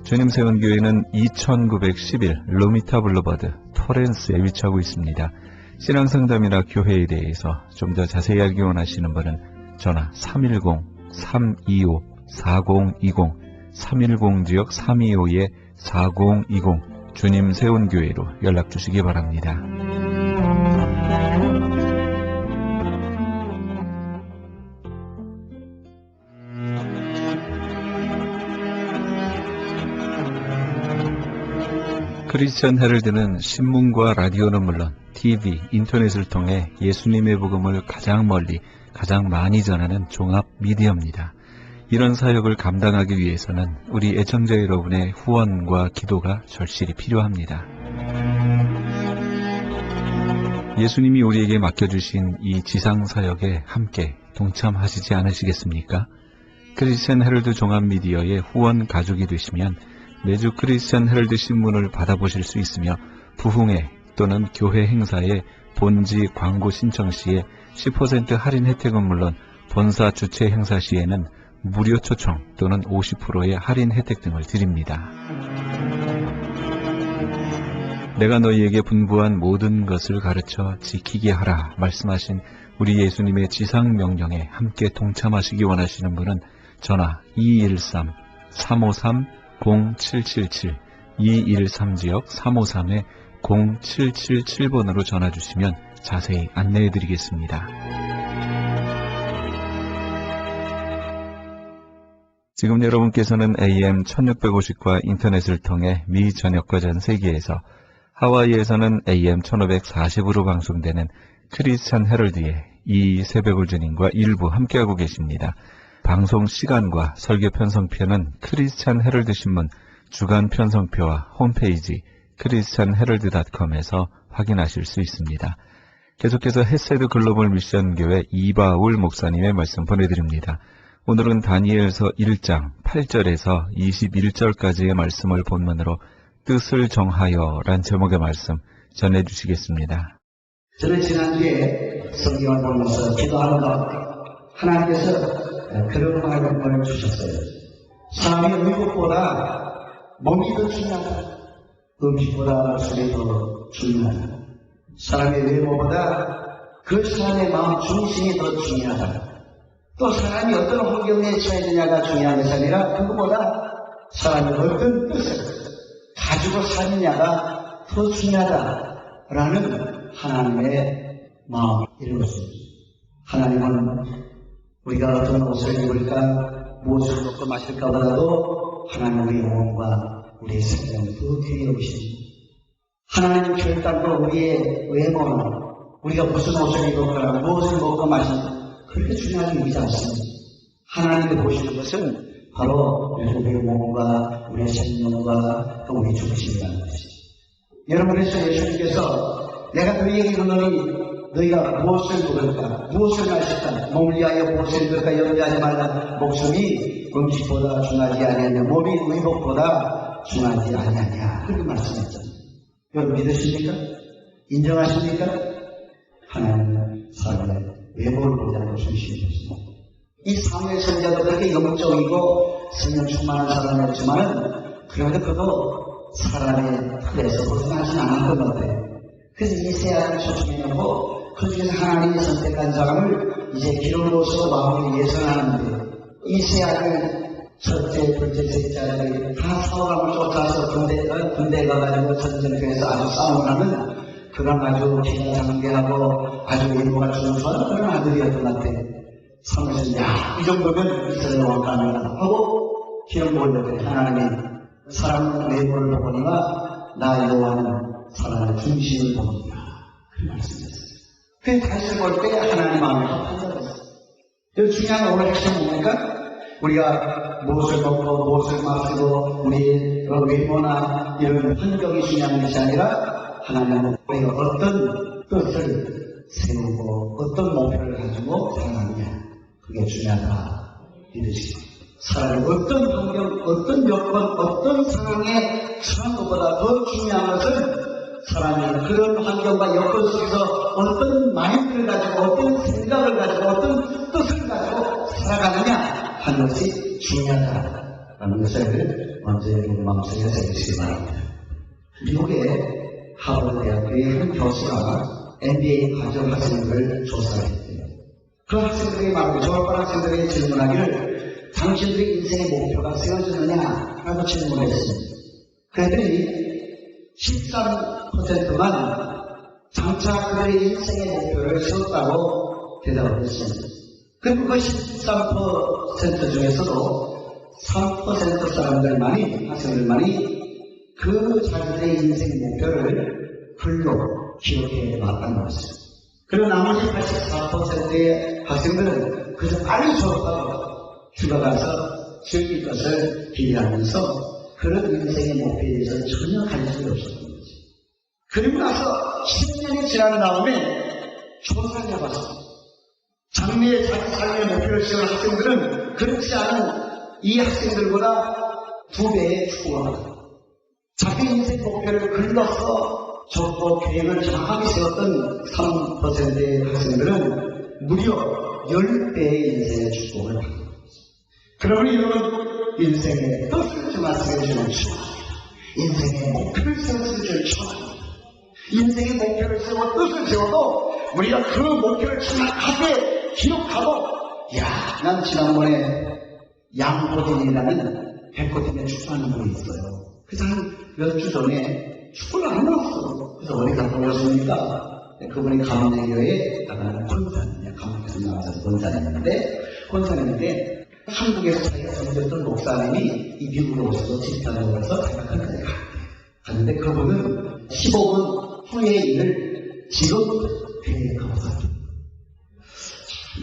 주님 세운 교회는 2911 로미타 블루버드 토렌스에 위치하고 있습니다. 신앙상담이나 교회에 대해서 좀 더 자세히 알기 원하시는 분은 전화 310-325-4020 310지역 325-4020 주님 세운 교회로 연락 주시기 바랍니다. 크리스천 헤럴드는 신문과 라디오는 물론 TV, 인터넷을 통해 예수님의 복음을 가장 멀리, 가장 많이 전하는 종합 미디어입니다. 이런 사역을 감당하기 위해서는 우리 애청자 여러분의 후원과 기도가 절실히 필요합니다. 예수님이 우리에게 맡겨주신 이 지상사역에 함께 동참하시지 않으시겠습니까? 크리스천 헤럴드 종합 미디어의 후원 가족이 되시면 매주 크리스천 헤럴드 신문을 받아보실 수 있으며 부흥회 또는 교회 행사에 본지 광고 신청 시에 10% 할인 혜택은 물론 본사 주최 행사 시에는 무료 초청 또는 50%의 할인 혜택 등을 드립니다. 내가 너희에게 분부한 모든 것을 가르쳐 지키게 하라 말씀하신 우리 예수님의 지상명령에 함께 동참하시기 원하시는 분은 전화 213-353-0777 213지역 353-0777번으로 전화주시면 자세히 안내해드리겠습니다. 지금 여러분께서는 AM 1650과 인터넷을 통해 미 전역과 전 세계에서 하와이에서는 AM 1540으로 방송되는 크리스천 헤럴드의 이 새벽을 주님과 일부 함께하고 계십니다. 방송 시간과 설교 편성표는 크리스천 헤럴드 신문 주간 편성표와 홈페이지 christianherald.com에서 확인하실 수 있습니다. 계속해서 헤세드 글로벌 미션 교회 이바울 목사님의 말씀 보내드립니다. 오늘은 다니엘서 1장 8절에서 21절까지의 말씀을 본문으로 뜻을 정하여 란 제목의 말씀 전해주시겠습니다. 저는 지난주에 성경을 보면서 기도하는 가운데 하나님께서 그런 마음을 주셨어요. 사람의 의복보다 몸이 더 중요하다. 음식보다 목소리 더 중요하다. 사람의 외모보다 그 사람의 마음 중심이 더 중요하다. 또 사람이 어떤 환경에 처해지냐가 중요한 것이 아니라 그것보다 사람이 어떤 뜻을 가지고 사느냐가 더 중요하다라는 하나님의 마음을 이루었습니다. 하나님은 우리가 어떤 옷을 입을까 무엇을 먹고 마실까 보다도 하나님의 몸과 우리의 생명을 더 귀히 여기십니다. 하나님은 결단도 우리의 외모나 우리가 무슨 옷을 입었거나 무엇을 먹고 마실까 그렇게 중요하게 여기지 않습니다. 하나님이 보시는 것은 바로 우리의 몸과 우리의 생명과 또 우리의 중심이라는 것이죠. 여러분, 그래서 예수님께서 내가 너희에게 이르노니 너희가 무엇을 먹을까 무엇을 마실까 몸을 위하여 무엇을 입을까 염려하지 말라. 목숨이 음식보다 중하지 아니하냐 몸이 의복보다 중하지 아니하냐 그렇게 말씀했잖아요. 여러분 믿으십니까? 인정하십니까? 하나님은 사람의 외모를 보지 않고 중심이었습니다. 이 사무엘 선지자도 그렇게 영적이고 성령 충만한 사람이었지만은 그런데 그도 사람의 틀에서 벗어나지 않았던 것 같아요. 그래서 이세야를 초청해놓고 그 중에서 하나님이 선택한 사람을 이제 기름으로서 마음을 예선하는데 이세야를 첫째, 둘째, 셋째 아들이 다 사울왕을 쫓아서 군대에 가가지고 전쟁터에서 아주 싸움을 하는 그런 아주 기가장대하고 아주 외모가 준수한 그런 아들이었던 것 같아요. 사무엘은 야, 이 정도면 이스라엘 왕가 아니라 하고 기름 올렸더니 하나님이 사람 외모를 보거니와 나 여호와는 사람의 중심을 보느니라 그 말씀이었어요. 그 다시 볼 때 하나님 마음이 판단했어요. 여기 중요한 오늘 핵심은 뭡니까? 우리가 무엇을 먹고 무엇을 마시고 우리의 외모나 이런 환경이 중요한 것이 아니라 하나님은 우리가 어떤 뜻을 세우고 어떤 목표를 가지고 살아가느냐 그게 중요하다 믿으시고 사람이 어떤 환경, 어떤 여건, 어떤 상황에 처한 것보다 더 중요한 것은 사람이 그런 환경과 여건 속에서 어떤 마인드를 가지고 어떤 생각을 가지고 어떤 뜻을 가지고 살아가느냐 하는 것이 중요하다라는 것을 먼저 여러분 마음속에 새기시기 바랍니다. 미국의 하버드 대학교의 한 교수가 MBA 과정 학생들을 조사했대요. 그 학생들에게 말하고 졸업한 학생들에게 질문하기를 당신들의 인생의 목표가 세워졌느냐 라고 질문했습니다. 그랬더니 13%만 장차 그들의 인생의 목표를 세웠다고 대답을 했습니다. 그리고 그 13% 중에서도 3% 사람들만이, 학생들만이 그 자기들의 인생의 목표를 글로 기록해 놨다는 것이죠. 그리고 나머지 84%의 학생들은 그저 빨리 졸업하고 휴가 가서 즐길 것을 기대하면서 그런 인생의 목표에 대해서 전혀 관심이 없었던 거지. 그리고 나서 10년이 지난 다음에 조사를 해봤습니다. 장래의 자기 삶의 목표를 세운 학생들은 그렇지 않은 이 학생들보다 2배의 추구합니다. 자기 인생 목표를 글로써 적고 계획을 정확하게 세웠던 3%의 학생들은 무려 10배의 인생의 축복을 받는 겁니다. 그러면 이런 인생의 뜻을 정하시는 축복합니다. 인생의 목표를 세우시는 축복합니다. 인생의 목표를 세워 뜻을 세워도 우리가 그 목표를 정확하게 기록하고 난 지난번에 양고진이라는 백고팀에 축구하는 분이 있어요. 그래서 한 몇 주 전에 축구를 안 나왔어. 그래서 어디 갔다 오셨습니까? 그분이 가문대교에 나가는 권사님이야. 가문에서 나와서 권사님인데 한국에서 자기가 섬겼던 목사님이 이 미국에 오셔서 집단에 오셔서 자기가 끝까지 갔는데 그분은 15분 후의 일을 지금 계획하고 있어요.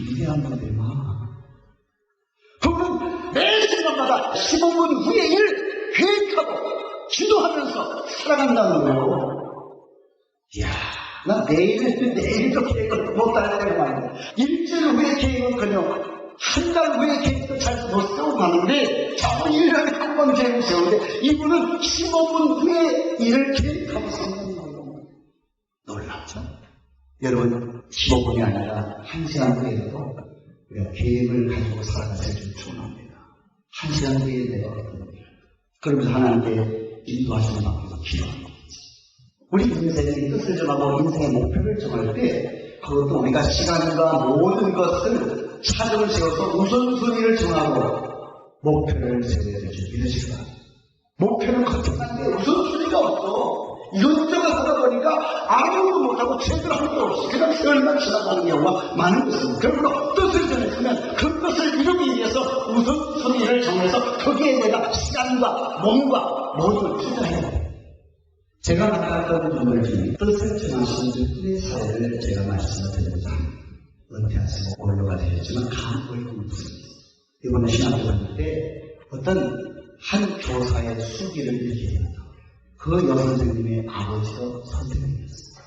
위대한 분들이 많아. 그분은 매 순간마다 15분 후의 일을 계획하고 기도하면서 살아간다는 거예요. 이야, 나 내일도 계획을 못 따르는 말이야. 일주일 후에 계획은커녕 한 달 후에 계획도 잘 못 세우고 가는데 저 1년에 한 번 계획을 세우는데 이분은 15분 후에 일을 계획하고 산다는 거예요. 놀랍죠? 여러분 15분이 아니라 1시간 후에도 우리가 계획을 가지고 살아가서 좀 중요합니다. 한 시간 뒤에 내가 어떤 일을 그러면서 하나님께 인도하시는 앞에서 기도합니다. 우리 인생의 뜻을 정하고 인생의 목표를 정할 때 그것도 우리가 시간과 모든 것을 차등을 세워서 우선순위를 정하고 목표를 세워야 될지 믿으시기 바랍니다. 목표는 거창한데 우선순위가 없어. 이것저것 하다 보니까 아무것도 못하고 제대로 할 게 없이 그냥 세월만 지나가는 경우가 많은 것입니다. 그러므로 뜻을 정했으면 그 뜻을 이루기 위해서 우선순위를 정해서 거기에 내가 시간과 몸과 모든 걸 투자해야 돼요. 제가 만났던 분들 중에 뜻을 정하시는 분의 사례를 제가 말씀을 드리고자 합니다. 은퇴하시고 원로가 되셨지만 간호를 공부했습니다. 이번에 신학교 다닐 때 어떤 한 교사의 수기를 읽게 됩니다. 그 여선생님의 아버지가 선생님이었습니다.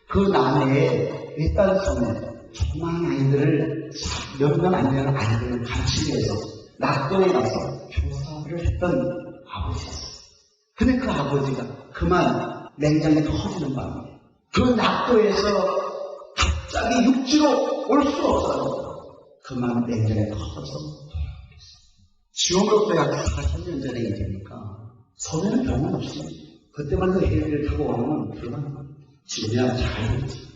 그 남해에 일단 섬에 조그마한 아이들을 몇 명 안 되는 아이들을 같이 해서 낙도에 가서 교사를 했던 아버지였어요. 근데 그 아버지가 그만 냉장에 터지는 바람에 그 낙도에서 갑자기 육지로 올 수가 없어요. 그만 냉장에 터져서 지금으로부터 약 40년 전에 일이니까 섬에는 병원 없습니다. 그때만 그 헬기를 타고 오면 불가능합니다. 지금이야 잘했지.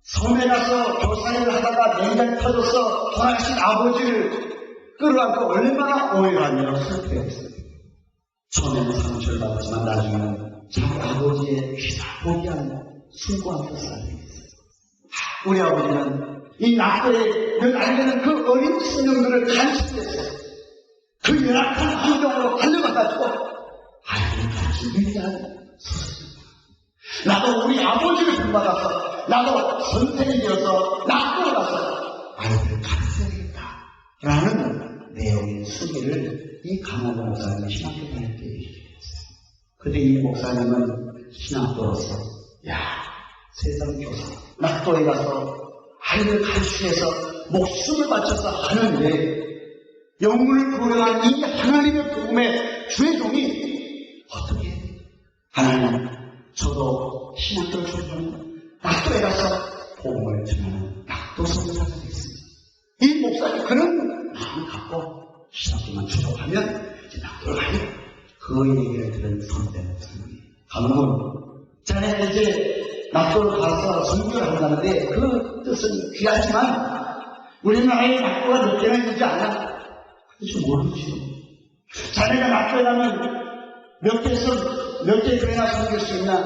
섬에 가서 교사일을 하다가 냉장이 터져서 돌아가신 아버지를 끌어안고 얼마나 오해하며 슬퍼했어요. 처음에는 상처를 받았지만 나중에는 자기 아버지의 포기한 숭고한 뜻을 알게 됐어요. 우리 아버지는 이 낙도에 몇 안 되는 그 어린 sinh 명들을 간수했어요. 그 열악한 환경으로 달려가가지고 아이들을 같이 위대한 소설입니다. 나도 우리 아버지를 본받아서 나도 선생이 되어서 낙도에 가서 아이들을 가르쳐야겠다 라는 내용의 수기를 이 강원 목사님이 신학교 다닐 때 얘기했어요. 근데 이 목사님은 신학도로서 세상 교사 낙도에 가서 아이를 가르치면서 목숨을 바쳐서 하는데 영문을 구원한 이 하나님의 복음의 주의종이 어떻게 하나님 저도 신학교를 졸업하면 낙도에 가서 복음을 전하는 낙도 선교사가 되겠습니다. 이 목사님 그런 마음을 갖고 신학교만 졸업하면 이제 낙도를 가요. 그 얘기를 들은 선대 목사님이 가면 자네 이제 낙도를 가서 선교를 한다는데 그 뜻은 귀하지만 우리나라에 낙도가 몇 개나 있는지 알아? 그래서 모르지요. 자네가 낙도에 가면 몇 개 교회나 섬길 수 있나?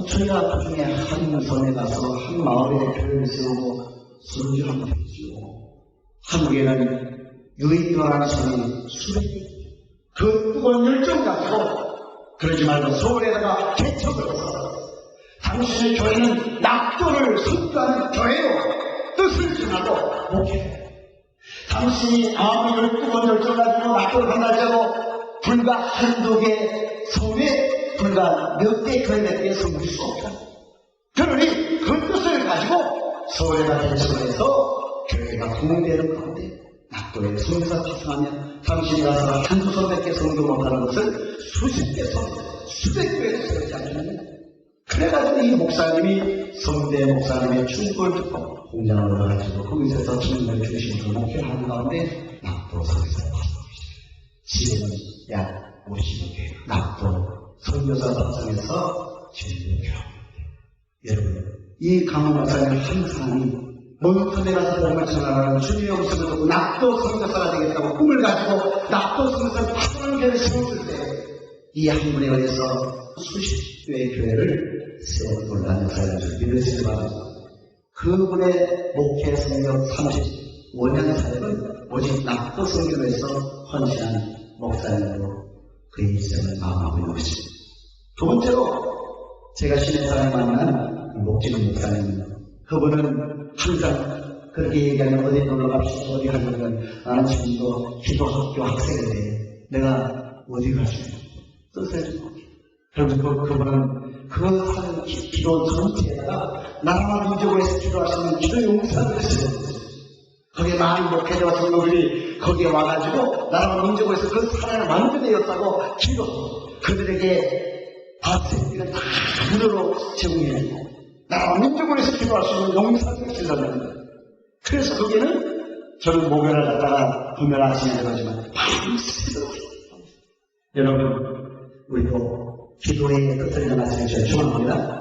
저희가 그 중에 한 섬에 가서 한 마을에 교회를 세우고 선교를 하면 되지요. 한국에는 유인교라는 섬이 수백개. 그 뜨거운 열정 가지고 그러지 말고 서울에다가 개척을 해서 당신의 교회는 낙도를 선교하는 교회로 뜻을 정하고 목회해요. 당신이 아무리 뜨거운 열정 가지고 낙도를 한다고 불과 한두 개 섬에 불과 몇 개 교회에 섬길 수 없다. 그러니 그 뜻을 가지고 서울에다 개척을 해서 교회가 부흥되는 가운데 낙도에 성교사 파송하면 당신이 가서 한두 손밖에 성교 못하는 것을 수십 개 성, 수백 교회에서 세우지 않겠느냐. 그래가지고 이 목사님이 성대 목사님의 충고를 듣고 공장을 얻어가지고 거기서 주님을 중심으로 목회하는 가운데 낙도 성교사 파송합니다. 지금은 약 50개 낙도 성교사 파송에서 주님을 교합니다. 여러분, 이 강원 목사님 한 사람이 먼섬에 가서 복음을 전하라는 주님의 음성을 듣고 낙도 선교사가 되겠다고 꿈을 가지고 낙도 선교사를 파송하는 교회를 세웠을 때 이 한 분에 의해서 수십 개의 교회를 세운 놀라운 역사를 믿으시기 바랍니다. 그분의 목회 성경 35년 사역은 오직 낙도 선교에서 헌신한 목사님으로 그의 일생을 마감하고 있는 것입니다. 두 번째로 제가 신입사에 만난 목지는 목사님입니다. 그분은 항상 그렇게 얘기하면 어디 놀러 갑시다 어디 가면 나는 지금도 기도학교 학생인데 내가 어디 갈 수 있는 뜻을 그러면서 그분은 그 사는 기도 전체에다가 나라와 민족을 위해서 기도하시는 기도 용사들을 세웠어요. 거기에 많은 목회자와 성도들이 거기에 와가지고 나라와 민족을 위해서 그 사랑을 완전되었다고 기도 그들에게 밥생기를 다 무료로 제공해주고 나라와 민족을 위해서 기도할 수 있는 용사들을 길러냅니다. 그래서 거기에는 저는 목요일을 갖다가 구매를 하시는 거지만 밤새도록 여러분 우리도 기도의 끝을 나가시는 저 축원합니다.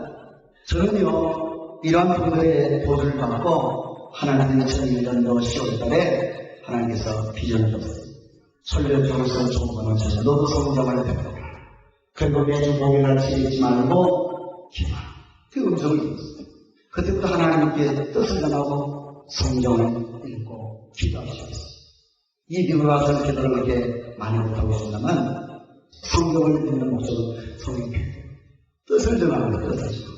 저는요 이러한 분들의 도전을 받고 하나님의 2001년도 10월달에 하나님께서 비전을 줬어요. 설교 교회에서 종번을 쳐서 너도 성경을 배워라. 그리고 매주 목요일날 지내지 말고 기도하라. 그 음성이 있었어요. 그때부터 하나님께 뜻을 전하고 성경을 읽고 기도하셨어요. 이 미국에 와서 기도를 그렇게 많이 못하고 있습니다만 성경을 읽는 목적은 성경의 뜻을 정하는 거예요. 뜻을 정하고.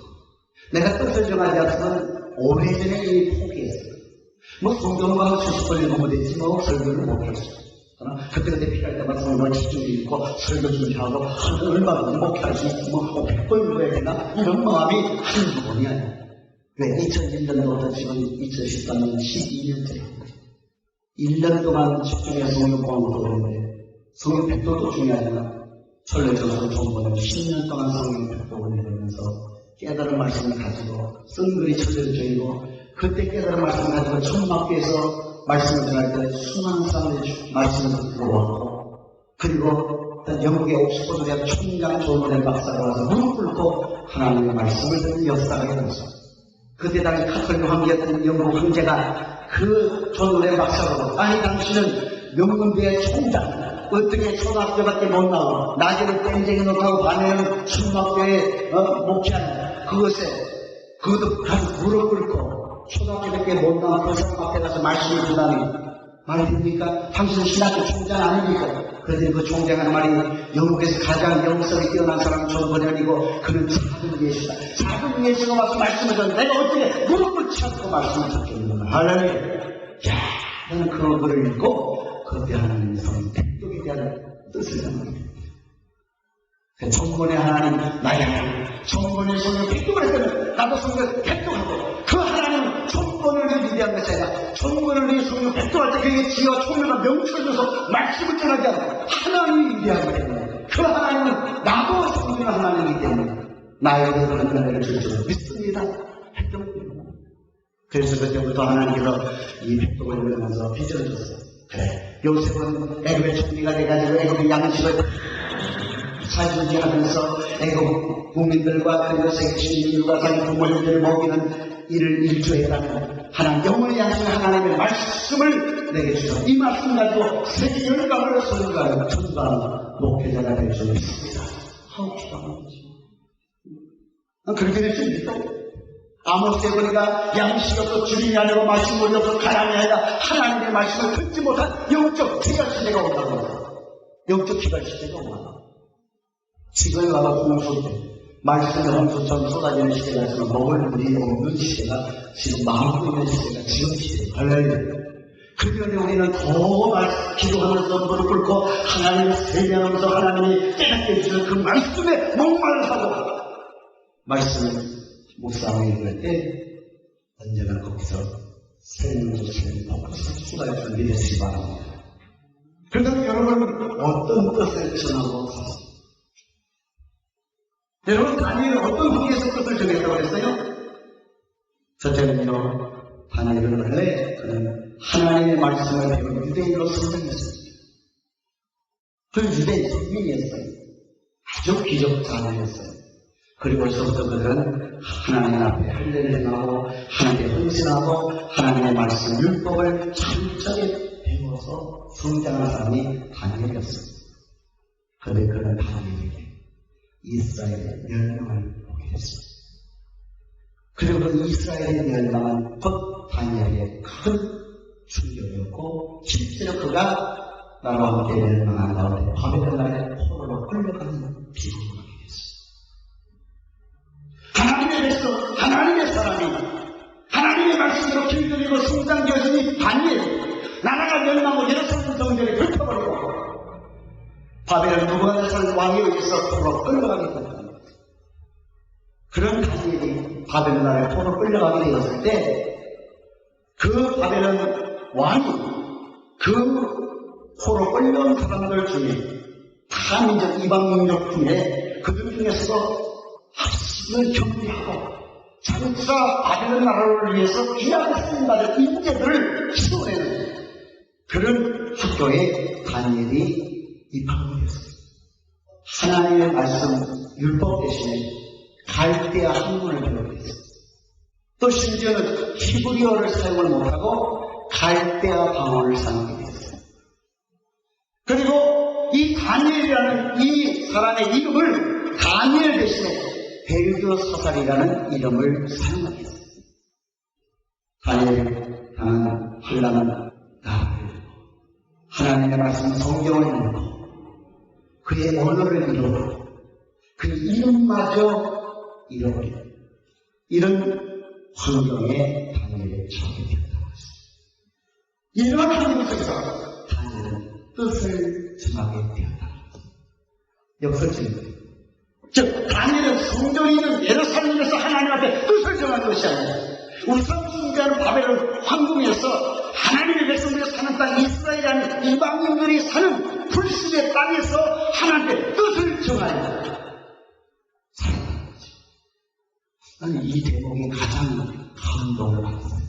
내가 뜻을 정하지 않으면 오래전에 이미 포기했어요. 뭐 성경만 70번 읽으면 되지 뭐 설교를 못했어요. 그때 필요할 때마다 성경을 집중해 읽고 설교 준비하고 얼마든지 목회할 수 있으면 100번 읽어야 되나 이런 마음이 한두 번이 아니에요. 왜? 2001년도부터 지금 2013년 12년째 1년 동안 집중해서 성경 공부도 그랬는데 성경 백도도 중요하지만 설교전서 종보는 10년 동안 성경 백도를 읽으면서 깨달은 말씀을 가지고 쓴 글이 쳐져있고 그때 깨달은 말씀을 가지고 천막교에서 말씀을 전할 때 수많은 사람들이 말씀을 들어왔고 그리고 영국의 옥스퍼드 대학 총장 존 박사가 와서 무릎 꿇고 하나님의 말씀을 듣는 역사가 일어났습니다. 그때 당시 카톨릭 황제였던 영국 황제가 그 존 박사로 아니 당신은 명문대의 총장 어떻게 초등학교밖에 못 나오고 낮에는 땡쟁이 못하고 밤에는 천막교에 목회하는 그것에 그것도 가서 무릎 꿇고 초등학교밖에 못 나와 그 사람 앞에 가서 말씀을 듣다니 말이 됩니까? 당신은 신학교 총장 아닙니까? 그런데 그 총장하는 말이 영국에서 가장 영성이 뛰어난 사람은 존 번연이고 그는 작은 예수다. 작은 예수가 와서 말씀을 듣는데 내가 어떻게 무릎을 찾고 말씀을 듣겠는가? 할렐루야. 야, 나는 그런 글을 읽고 그때 하나님의 성경 백독에 대한 뜻을 담습니다. 정권의 하나님, 나의 하나님, 정권의 성경 백독을 했다면 나도 성경 백독하고 그 하나님은 정권을 위대한 것이 아니라 정권을 위해 성경 백독할 때 그에게 지혜와 총명과 명철을 줘서 말씀을 전하지 않고 하나님이 위대하기 때문에 그 하나님은 나도 성경의 하나님이기 때문에 나에게 그런 은혜를 줄 줄 믿습니다. 백독입니다. 그래서 그때부터 하나님께서 이 백독을 읽으면서 비전을 줬어요. 그래, 요셉은 애굽의 총리가 돼가지고 애굽의 양식을 사주지하면서 애국 국민들과 그리고 세계 시민들과 자기 부모님들을 먹이는 일을 일조해가는 하나님 영원의 양식의 하나님의 말씀을 내게 주셔서 이 말씀 가지고 세계 열강을 선가하는 전도하는 목회자가 될 줄 믿습니다. 하고 싶어하는 거지. 그렇게 될 줄 믿다. 아모스에 보니까 양식이 없어 주님이 아니고 마시물이 없어 가난이 아니라 하나님의 말씀을 듣지 못한 영적 기갈시대가 온다고 합니다. 영적 기갈시대가 온다. 지금 와가 홍수 때 말씀의 홍수처럼 쏟아지는 시대가 있으면 먹을 물이 없는 시대가 지금 마음고 있는 시대가 지금 시대예요. 할렐루야. 그런데 우리는 더 기도하면서 무릎 꿇고 하나님을 세배하면서 하나님이 깨닫게 해주시는 그 말씀에 목말을 하고 말씀을 묵상을 읽을 때 언제나 거기서 생명조차를 벗고서 쏟아질 믿으시기 바랍니다. 그러면 여러분 어떤 뜻을 전하고 사십니까? 여러분 다니엘은 어떤 후기에서 뜻을 정했다고 했어요? 첫째는요, 다니엘은 원래 그는 하나님의 말씀을 배운 유대인으로 성장했습니다. 그 유대인 성민이었어요. 아주 기적 자녀였어요. 그리고서부터 그들은 하나님 앞에 할례를 행하고 하나님께 헌신하고 하나님의 말씀 율법을 철저히 배워서 성장한 사람이 다니엘이었어요. 그런데 그는 다니엘에게 이스라엘의 멸망을 보게 됐습니다. 그리고 그 이스라엘의 멸망은 곧 다니엘의 큰 충격이었고 실제로 그가 나라와 함께 멸망한 가운데 바벨론 나라의 포로로 끌려가는 비극을 하게 됐습니다. 하나님의 백성, 하나님의 사람이 하나님의 말씀으로 길들이고 성장되었으니 다니엘 나라가 멸망하고 예루살렘 성전이 불타버리고 바벨론 누부갓네살 왕에 의해서 포로로 끌려가게 됩니다. 그런 다니엘이 바벨론 나라에 포로로 끌려가게 되었을 때 그 바벨론 왕이 그 포로로 끌려온 사람들 중에 타민족 이방민족 중에 그들 중에서도 합심을 경비하고 장차 바벨론 나라를 위해서 귀하게 쓰임받을 인재들을 키워내는 그런 학교에 다니엘이 입학을 했어요. 하나님의 말씀, 율법 대신에 갈대아 학문을 배우게 했어요. 또 심지어는 히브리어를 사용을 못하고 갈대아 방언을 사용하게 됐어요. 그리고 이 다니엘이라는 이 사람의 이름을 다니엘 대신에 벨드사살이라는 이름을 사용하게 했어요. 다니엘을 향한 환란은 나를 하나님의 말씀 성경을 읽고 그의 언어를 잃어버리고 그의 이름마저 잃어버리고 이런 환경에 다니엘이 처하게 되었다고 했습니다. 이런 환경 속에서 다니엘은 뜻을 정하게 되었다. 역설적인 즉 다니엘은 성전이 있는 예루살렘에서 하나님 앞에 뜻을 정한 것이 아니라 우상 숭배하는 바벨론 황궁에서 하나님의 백성들이 사는 땅 이스라엘이라는 이방인들이 사는 불신의 땅에서 하나님의 뜻을 정하여 살아가는 거죠. 나는 이 대목이 가장 감동을 받았어요.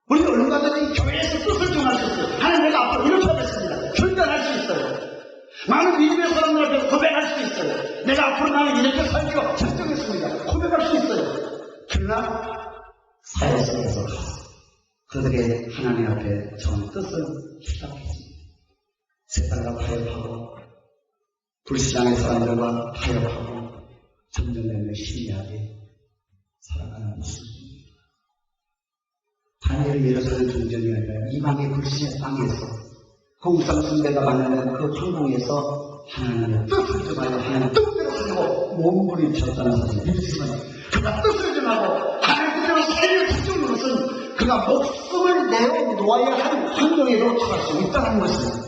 우리 얼마 전에 교회에서 뜻을 정할 수 있어요. 하나님 내가 앞으로 이렇게 하겠습니다. 결단할 수 있어요. 많은 믿음의 사람들 앞에 고백할 수 있어요. 내가 앞으로 나는 이렇게 살기로 결정했습니다. 고백할 수 있어요. 그러나 사회 속에서 그들의 하나님 앞에 전 뜻을 시작했습니다. 세상과 타협하고 불신앙의 사람들과 타협하고 전쟁되는 심리하게 살아가는 모습입니다. 다니엘이 예루살렘 종전이 아니라 이방의 불신의 땅에서 그 우상 숭배가 만나는 그 황궁에서 하나님의 뜻을 정하여 하나님의 뜻대로 살고 몸부림쳤다는 사실 믿으시면 그가 뜻을 정하고 하나님의 뜻대로 살기를 작정하는 것은 그가 목숨을 내어놓아야 하는 환경에도 처할 수 있다는 것입니다.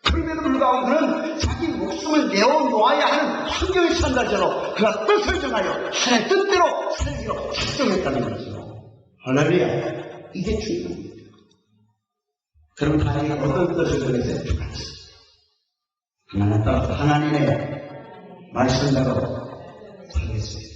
그럼에도 불구하고 그는 자기 목숨을 내어놓아야 하는 환경에 처한다지로 그가 뜻을 정하여 하나님의 뜻대로 살기로 작정했다는 거죠. 할렐루야. 이게 중요합니다. 그럼 다니엘이 어떤 뜻을 정했어요? 두 가지. 하나는 따라서 하나님의 말씀대로 살겠습니다.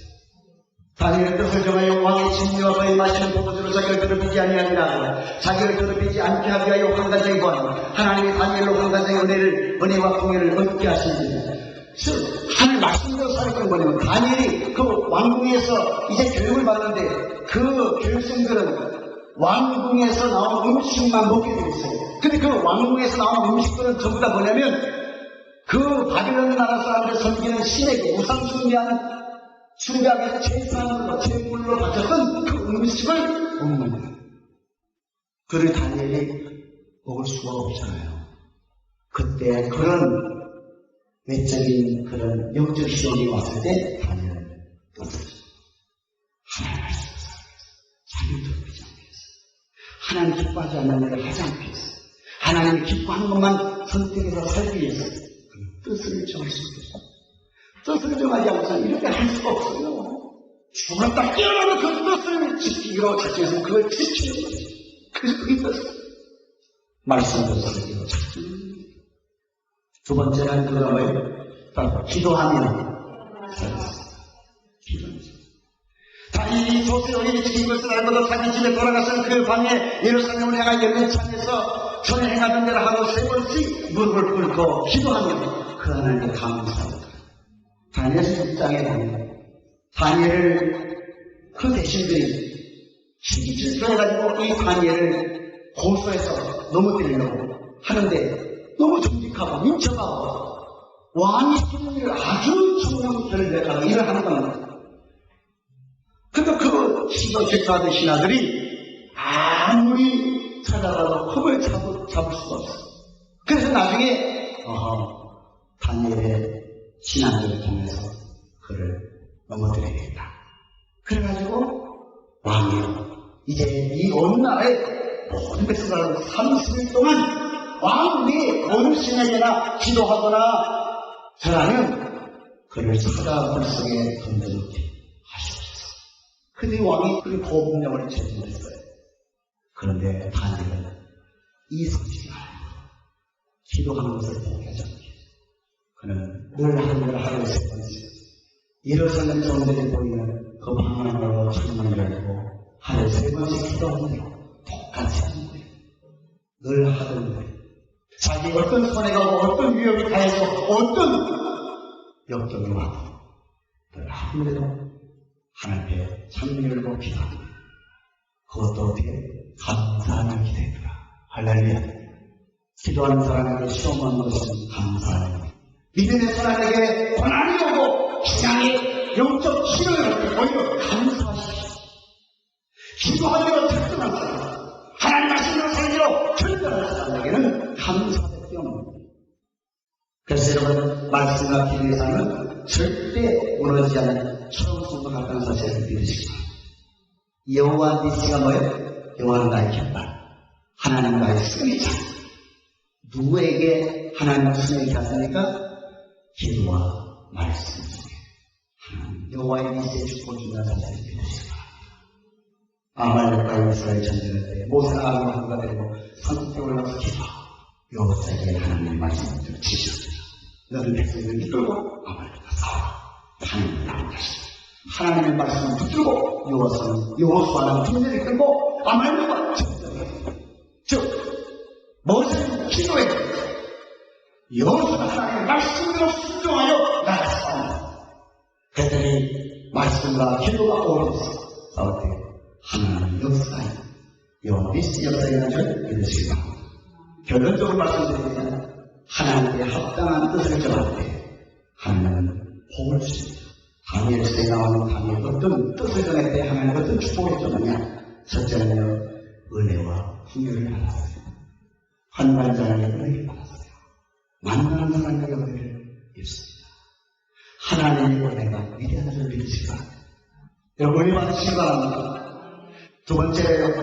다니엘의 뜻을 정하여 왕의 진리와 그의 마시는 포도주로 자기를 더럽히지 아니하니라. 자기를 더럽히지 않게 하기 위하여 환관장이 구하는 하나님의 다니엘로 환관장의 은혜와 공예를 얻게 하십니다. 즉 하나님 말씀대로 살았던 거냐면 다니엘이 그 왕궁에서 이제 교육을 받는데 그 교육생들은 왕궁에서 나온 음식만 먹게 되어 있어요. 근데 그 왕궁에서 나온 음식들은 전부 다 뭐냐면 그 바빌론 나라 사람들 섬기는 신에게 우상 숭배하기 위해서 제사물로 제물로 바쳤던 그 음식을 먹는 거예요. 그를 다니엘이 먹을 수가 없잖아요. 그때 그런 외적인 그런 영적 시험이 왔을 때 다니엘은 떴어요. 하나님 말씀을 자기를 더럽히지 않게 했어요. 하나님 기뻐하지 않는 일을 하지 않게 했어요. 하나님이 기뻐하는 것만 선택해서 살기 위해서 그 뜻을 정할 수 있어요. 뜻을 정하지 않고서는 이렇게 할 수가 없어요. 죽었다 깨어나면 그 뜻을 지키기로 작정해서 그걸 지키는 거죠. 그래서 그게 뜻을 말씀으로 살기로 작정합니다. 두 번째는 그가 뭐예요? 기도하면 살겠습니다. 기도하면서. 다니엘이 소수의 어린이 죽인 것을 알고도 자기 집에 돌아가서 그 방에 예루살렘을 향하여 열린 창에서 전에 행하던 대로 하고 세 번씩 무릎을 꿇고 기도하며 그 하나님께 감사합니다. 다니엘 6장에 보면 다니엘을 그 대신들이 시기질투해가지고 이 다니엘을 고소해서 넘어뜨리려고 하는데 너무 정직하고 민첩하고 왕이 하는 일을 아주 청명결백하고 일을 하는 겁니다. 근데 그 시도질투하던 신하들이 아무리 찾아가도 컵을 잡을 수가 없어요. 그래서 나중에 다니엘의 신하들을 통해서 그를 넘어뜨려야겠다. 그래가지고 왕이요 이제 이 어느 나라에 모든 백성들하고 30일 동안 왕이 어느 신에게나 기도하거나 절하면 그를 사자 불성에 던져놓게 하시옵소서. 근데 왕이 그 고분명을 제정했어요. 그런데 다니엘은 이 소식을 알고 기도하는 것을 포기하지 않게 그는 늘 하늘을 하루에 세 번씩 예루살렘 성전에 보이는 그 방 안으로 창문을 열고 하루에 세 번씩 기도하는 대로 똑같이 하는 거예요. 늘 하던 대로 자기 어떤 손해가 오고 어떤 위협이 가해서 어떤 역경이 와도 아무래도 하나님께 찬미를 놓고 기도합니다. 그것도 어떻게 감사하는 기도입니다. 할렐루야. 기도하는 사람에게 시험하는 것은 감사하는 것. 믿음의 사람에게 고난이 오고 신앙의 영적 치료를 오히려 감사하십시오. 기도하기로 특별한 사람, 하나님 말씀으로 살기로 결단한 사람에게는 감사밖에 없는. 그래서 여러분, 말씀과 기도의 삶은 절대 무너지지 않는 처음부터 같다는 사실을 믿으시기 바랍니다. 여호와 니시가 뭐예요? 여호와는 나의 깃발, 하나님 나의 승리자. 누구에게 하나님을 승리케 하십니까? 기도와 말씀 속에 하나님 여호와의 니시의 축복을 준다는 사실을 믿으시기 바랍니다. 아말렉과 이스라엘 전쟁할 때 모세가 아론과 데리고 산속에 올라가서 기도하고 여호와에게 하나님의 말씀을 주셨습니다. 너는 백성을 이끌고 아말렉과 싸우라. 하나님을 나오셨습니다. 하나님의 말씀을 붙들고 여호수아는 군대를 끌고 아말렉과 전쟁했습니다. 즉 모세는 기도해 여호수아가 하나님의 말씀으로 순종하여 나를 싸웁니다. 그들이 말씀과 기도가 어우러서 싸울 때 하나님 역사에 여호와 니시 역사에 대한 줄 믿으시기 바랍니다. 결론적으로 말씀드리면 하나님께 합당한 뜻을 정할 때 하나님은 복을 주십니다. 다니엘서에 나오는 다니엘 어떤 뜻을 정할 때 하나님 어떤 축복을 정하냐. 첫째는요, 은혜와 풍요를 받았어요. 환관자에게 은혜를 받았어요. 만나는 사람에게 은혜를 입습니다. 하나님의 은혜가 위대한 줄 믿으시기 바랍니다. 여러분 은혜 받으시기 바랍니다. 두 번째로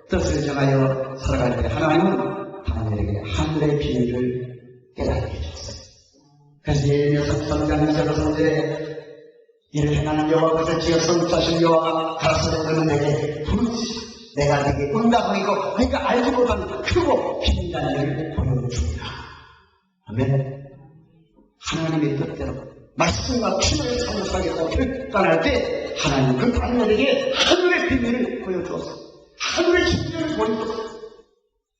뜻을 정하여 살아갈 때 하나님은 다니엘에게 하늘의 비밀을 깨닫게 해줬어요. 그래서 예레미야 33장 23절에 이를 행하는 여호와 그것을 지어 성취하신 여호와가 가라사대 너는 내게 부르시 내가 네게 응답하고 네가 알지 못하는 크고 비밀한 일을 보여줍니다. 아멘. 하나님의 뜻대로 말씀과 피를 사무하겠다고 결단할 때 하나님 그 다니엘에게 하늘의 비밀을 보여주었어. 하늘의 기밀을 보여주었어.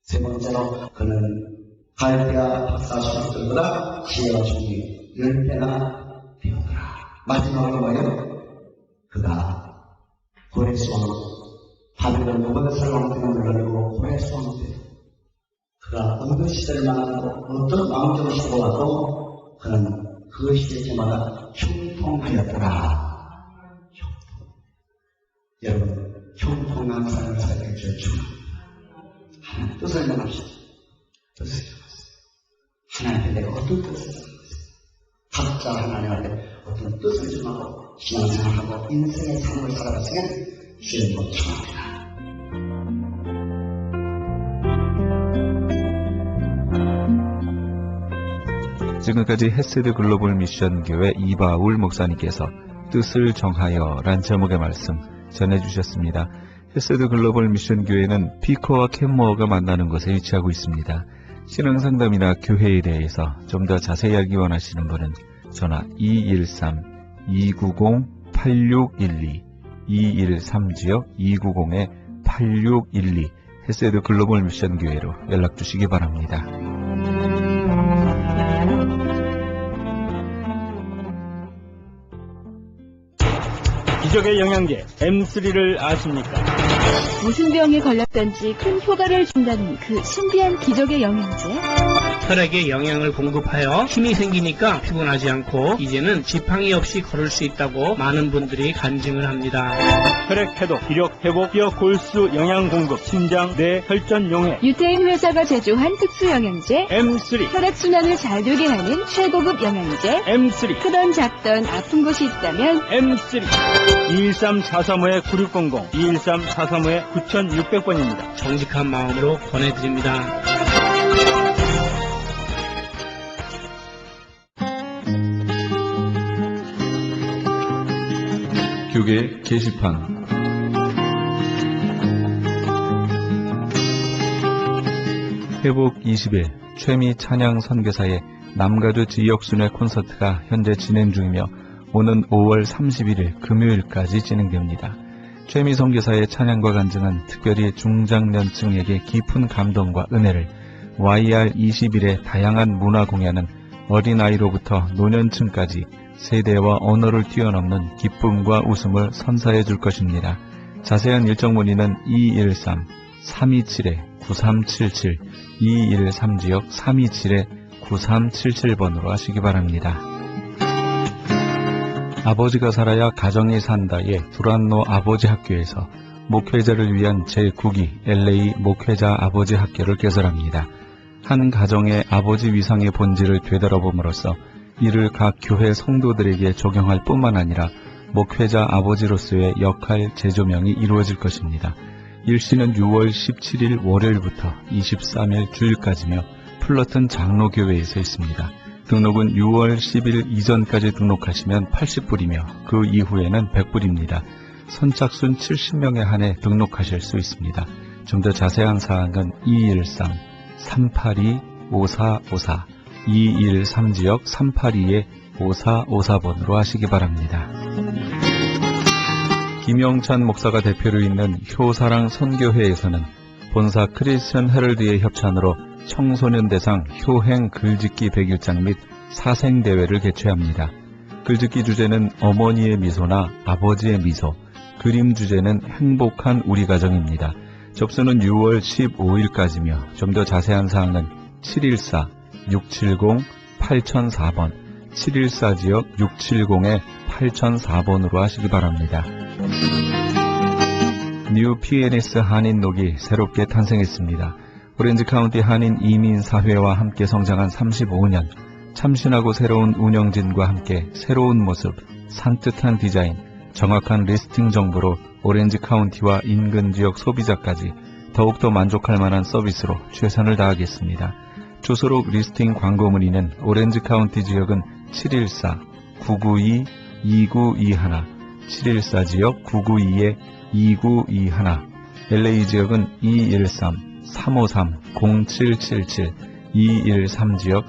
세 번째로 그는 갈대아 박사 수학들보다 지혜와 총리 10배나 되었더라. 마지막으로 뭐예요? 그가 고레스 왕 바벨론 누부갓네살 왕때가 물러내고 고레스 왕 때 그가 어느 시절만 하고 어떤 왕정을 시도하고 그는 그 시대마다 형통하였더라. 여러분, 형통한 삶을 살게 주여 주옵소서. 하나님 뜻을 정합시다. 뜻을 정하세요. 하나님께 내가 어떤 뜻을 정하세요. 각자 하나님 앞에 어떤 뜻을 정하고 신앙생활하고 인생의 삶을 살아가시면 주님 못 청합니다. 지금까지 헤세드 글로벌 미션 교회 이바울 목사님께서 뜻을 정하여 란 제목의 말씀 전해주셨습니다. 헤세드 글로벌 미션 교회는 피커와 캔모어가 만나는 곳에 위치하고 있습니다. 신앙상담이나 교회에 대해서 좀 더 자세히 알기 원하시는 분은 전화 213-290-8612 213-290-8612 헤세드 글로벌 미션 교회로 연락 주시기 바랍니다. 기적의 영양제 M3를 아십니까? 무슨 병에 걸렸던지 큰 효과를 준다는 그 신비한 기적의 영양제. 혈액에 영양을 공급하여 힘이 생기니까 피곤하지 않고 이제는 지팡이 없이 걸을 수 있다고 많은 분들이 간증을 합니다. 혈액 해독, 기력 회복, 뼈 골수 영양 공급, 신장, 뇌, 혈전 용해. 유태인 회사가 제조한 특수 영양제. M3, 혈액 순환을 잘 되게 하는 최고급 영양제. M3, 크던 작던 아픈 곳이 있다면 M3. 213-435-9600, 213-435-9600번입니다. 정직한 마음으로 권해드립니다. 교계 게시판 회복 20일 최미 찬양 선교사의 남가주 지역순회 콘서트가 현재 진행 중이며 오는 5월 31일 금요일까지 진행됩니다. 최미 선교사의 찬양과 간증은 특별히 중장년층에게 깊은 감동과 은혜를 YR21의 다양한 문화 공연은 어린아이로부터 노년층까지 세대와 언어를 뛰어넘는 기쁨과 웃음을 선사해 줄 것입니다. 자세한 일정 문의는 213-327-9377, 213지역 327-9377번으로 하시기 바랍니다. 아버지가 살아야 가정이 산다의 두란노 아버지 학교에서 목회자를 위한 제9기 LA 목회자 아버지 학교를 개설합니다. 한 가정의 아버지 위상의 본질을 되돌아봄으로써 이를 각 교회 성도들에게 적용할 뿐만 아니라 목회자 아버지로서의 역할 재조명이 이루어질 것입니다. 일시는 6월 17일 월요일부터 23일 주일까지며 플러튼 장로교회에서 있습니다. 등록은 6월 10일 이전까지 등록하시면 80불이며 그 이후에는 100불입니다. 선착순 70명에 한해 등록하실 수 있습니다. 좀 더 자세한 사항은 213-382-5454, 213지역 382-5454번으로 하시기 바랍니다. 김영찬 목사가 대표로 있는 효사랑 선교회에서는 본사 크리스천 헤럴드의 협찬으로 청소년 대상 효행 글짓기 100일장 및 사생대회를 개최합니다. 글짓기 주제는 어머니의 미소나 아버지의 미소, 그림 주제는 행복한 우리 가정입니다. 접수는 6월 15일까지며 좀 더 자세한 사항은 714-670-8004번, 714지역 670-8004번으로 하시기 바랍니다. 뉴 PNS 한인녹이 새롭게 탄생했습니다. 오렌지 카운티 한인 이민사회와 함께 성장한 35년, 참신하고 새로운 운영진과 함께 새로운 모습, 산뜻한 디자인, 정확한 리스팅 정보로 오렌지 카운티와 인근 지역 소비자까지 더욱더 만족할 만한 서비스로 최선을 다하겠습니다. 주소록 리스팅 광고 문의는 오렌지 카운티 지역은 714-992-2921, 714지역 992-2921, LA 지역은 213-353-0777, 213지역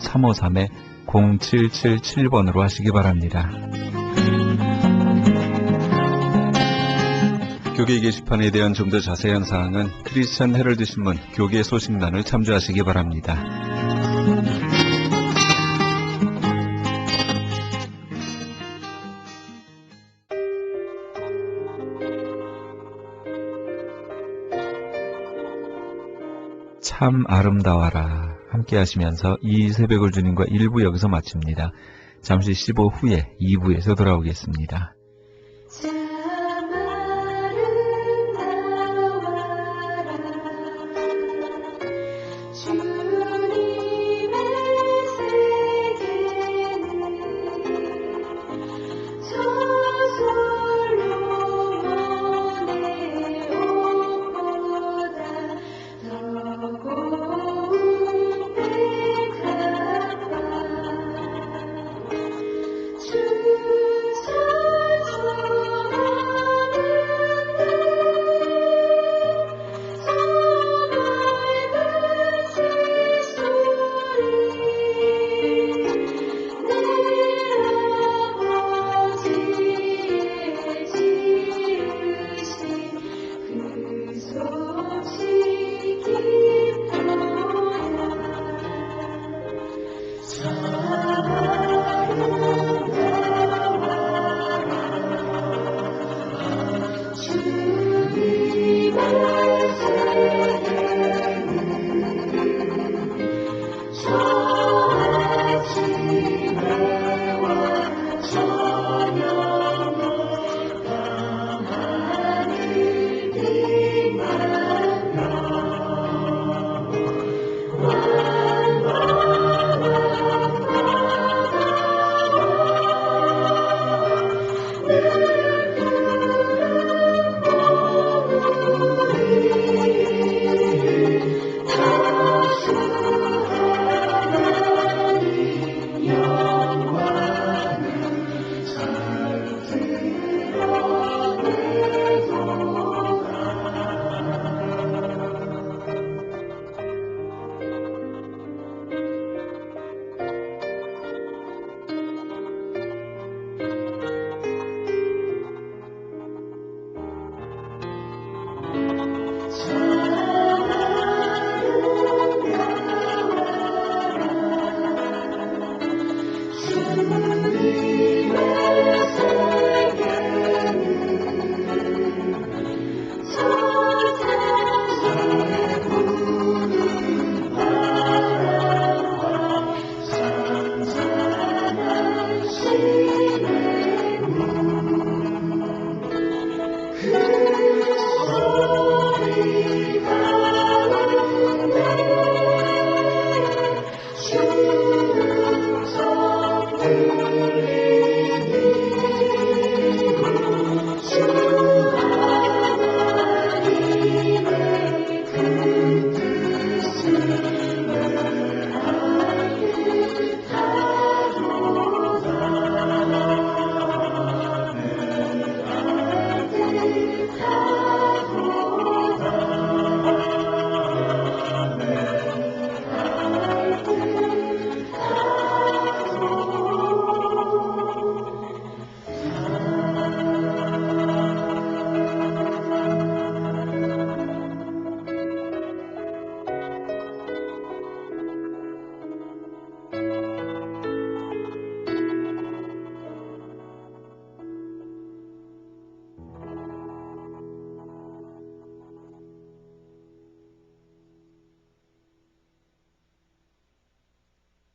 353-0777번으로 하시기 바랍니다. 교계 게시판에 대한 좀 더 자세한 사항은 크리스천 헤럴드 신문 교계 소식란을 참조하시기 바랍니다. 참 아름다워라 함께 하시면서 이 새벽을 주님과 1부 여기서 마칩니다. 잠시 15 후에 2부에서 돌아오겠습니다.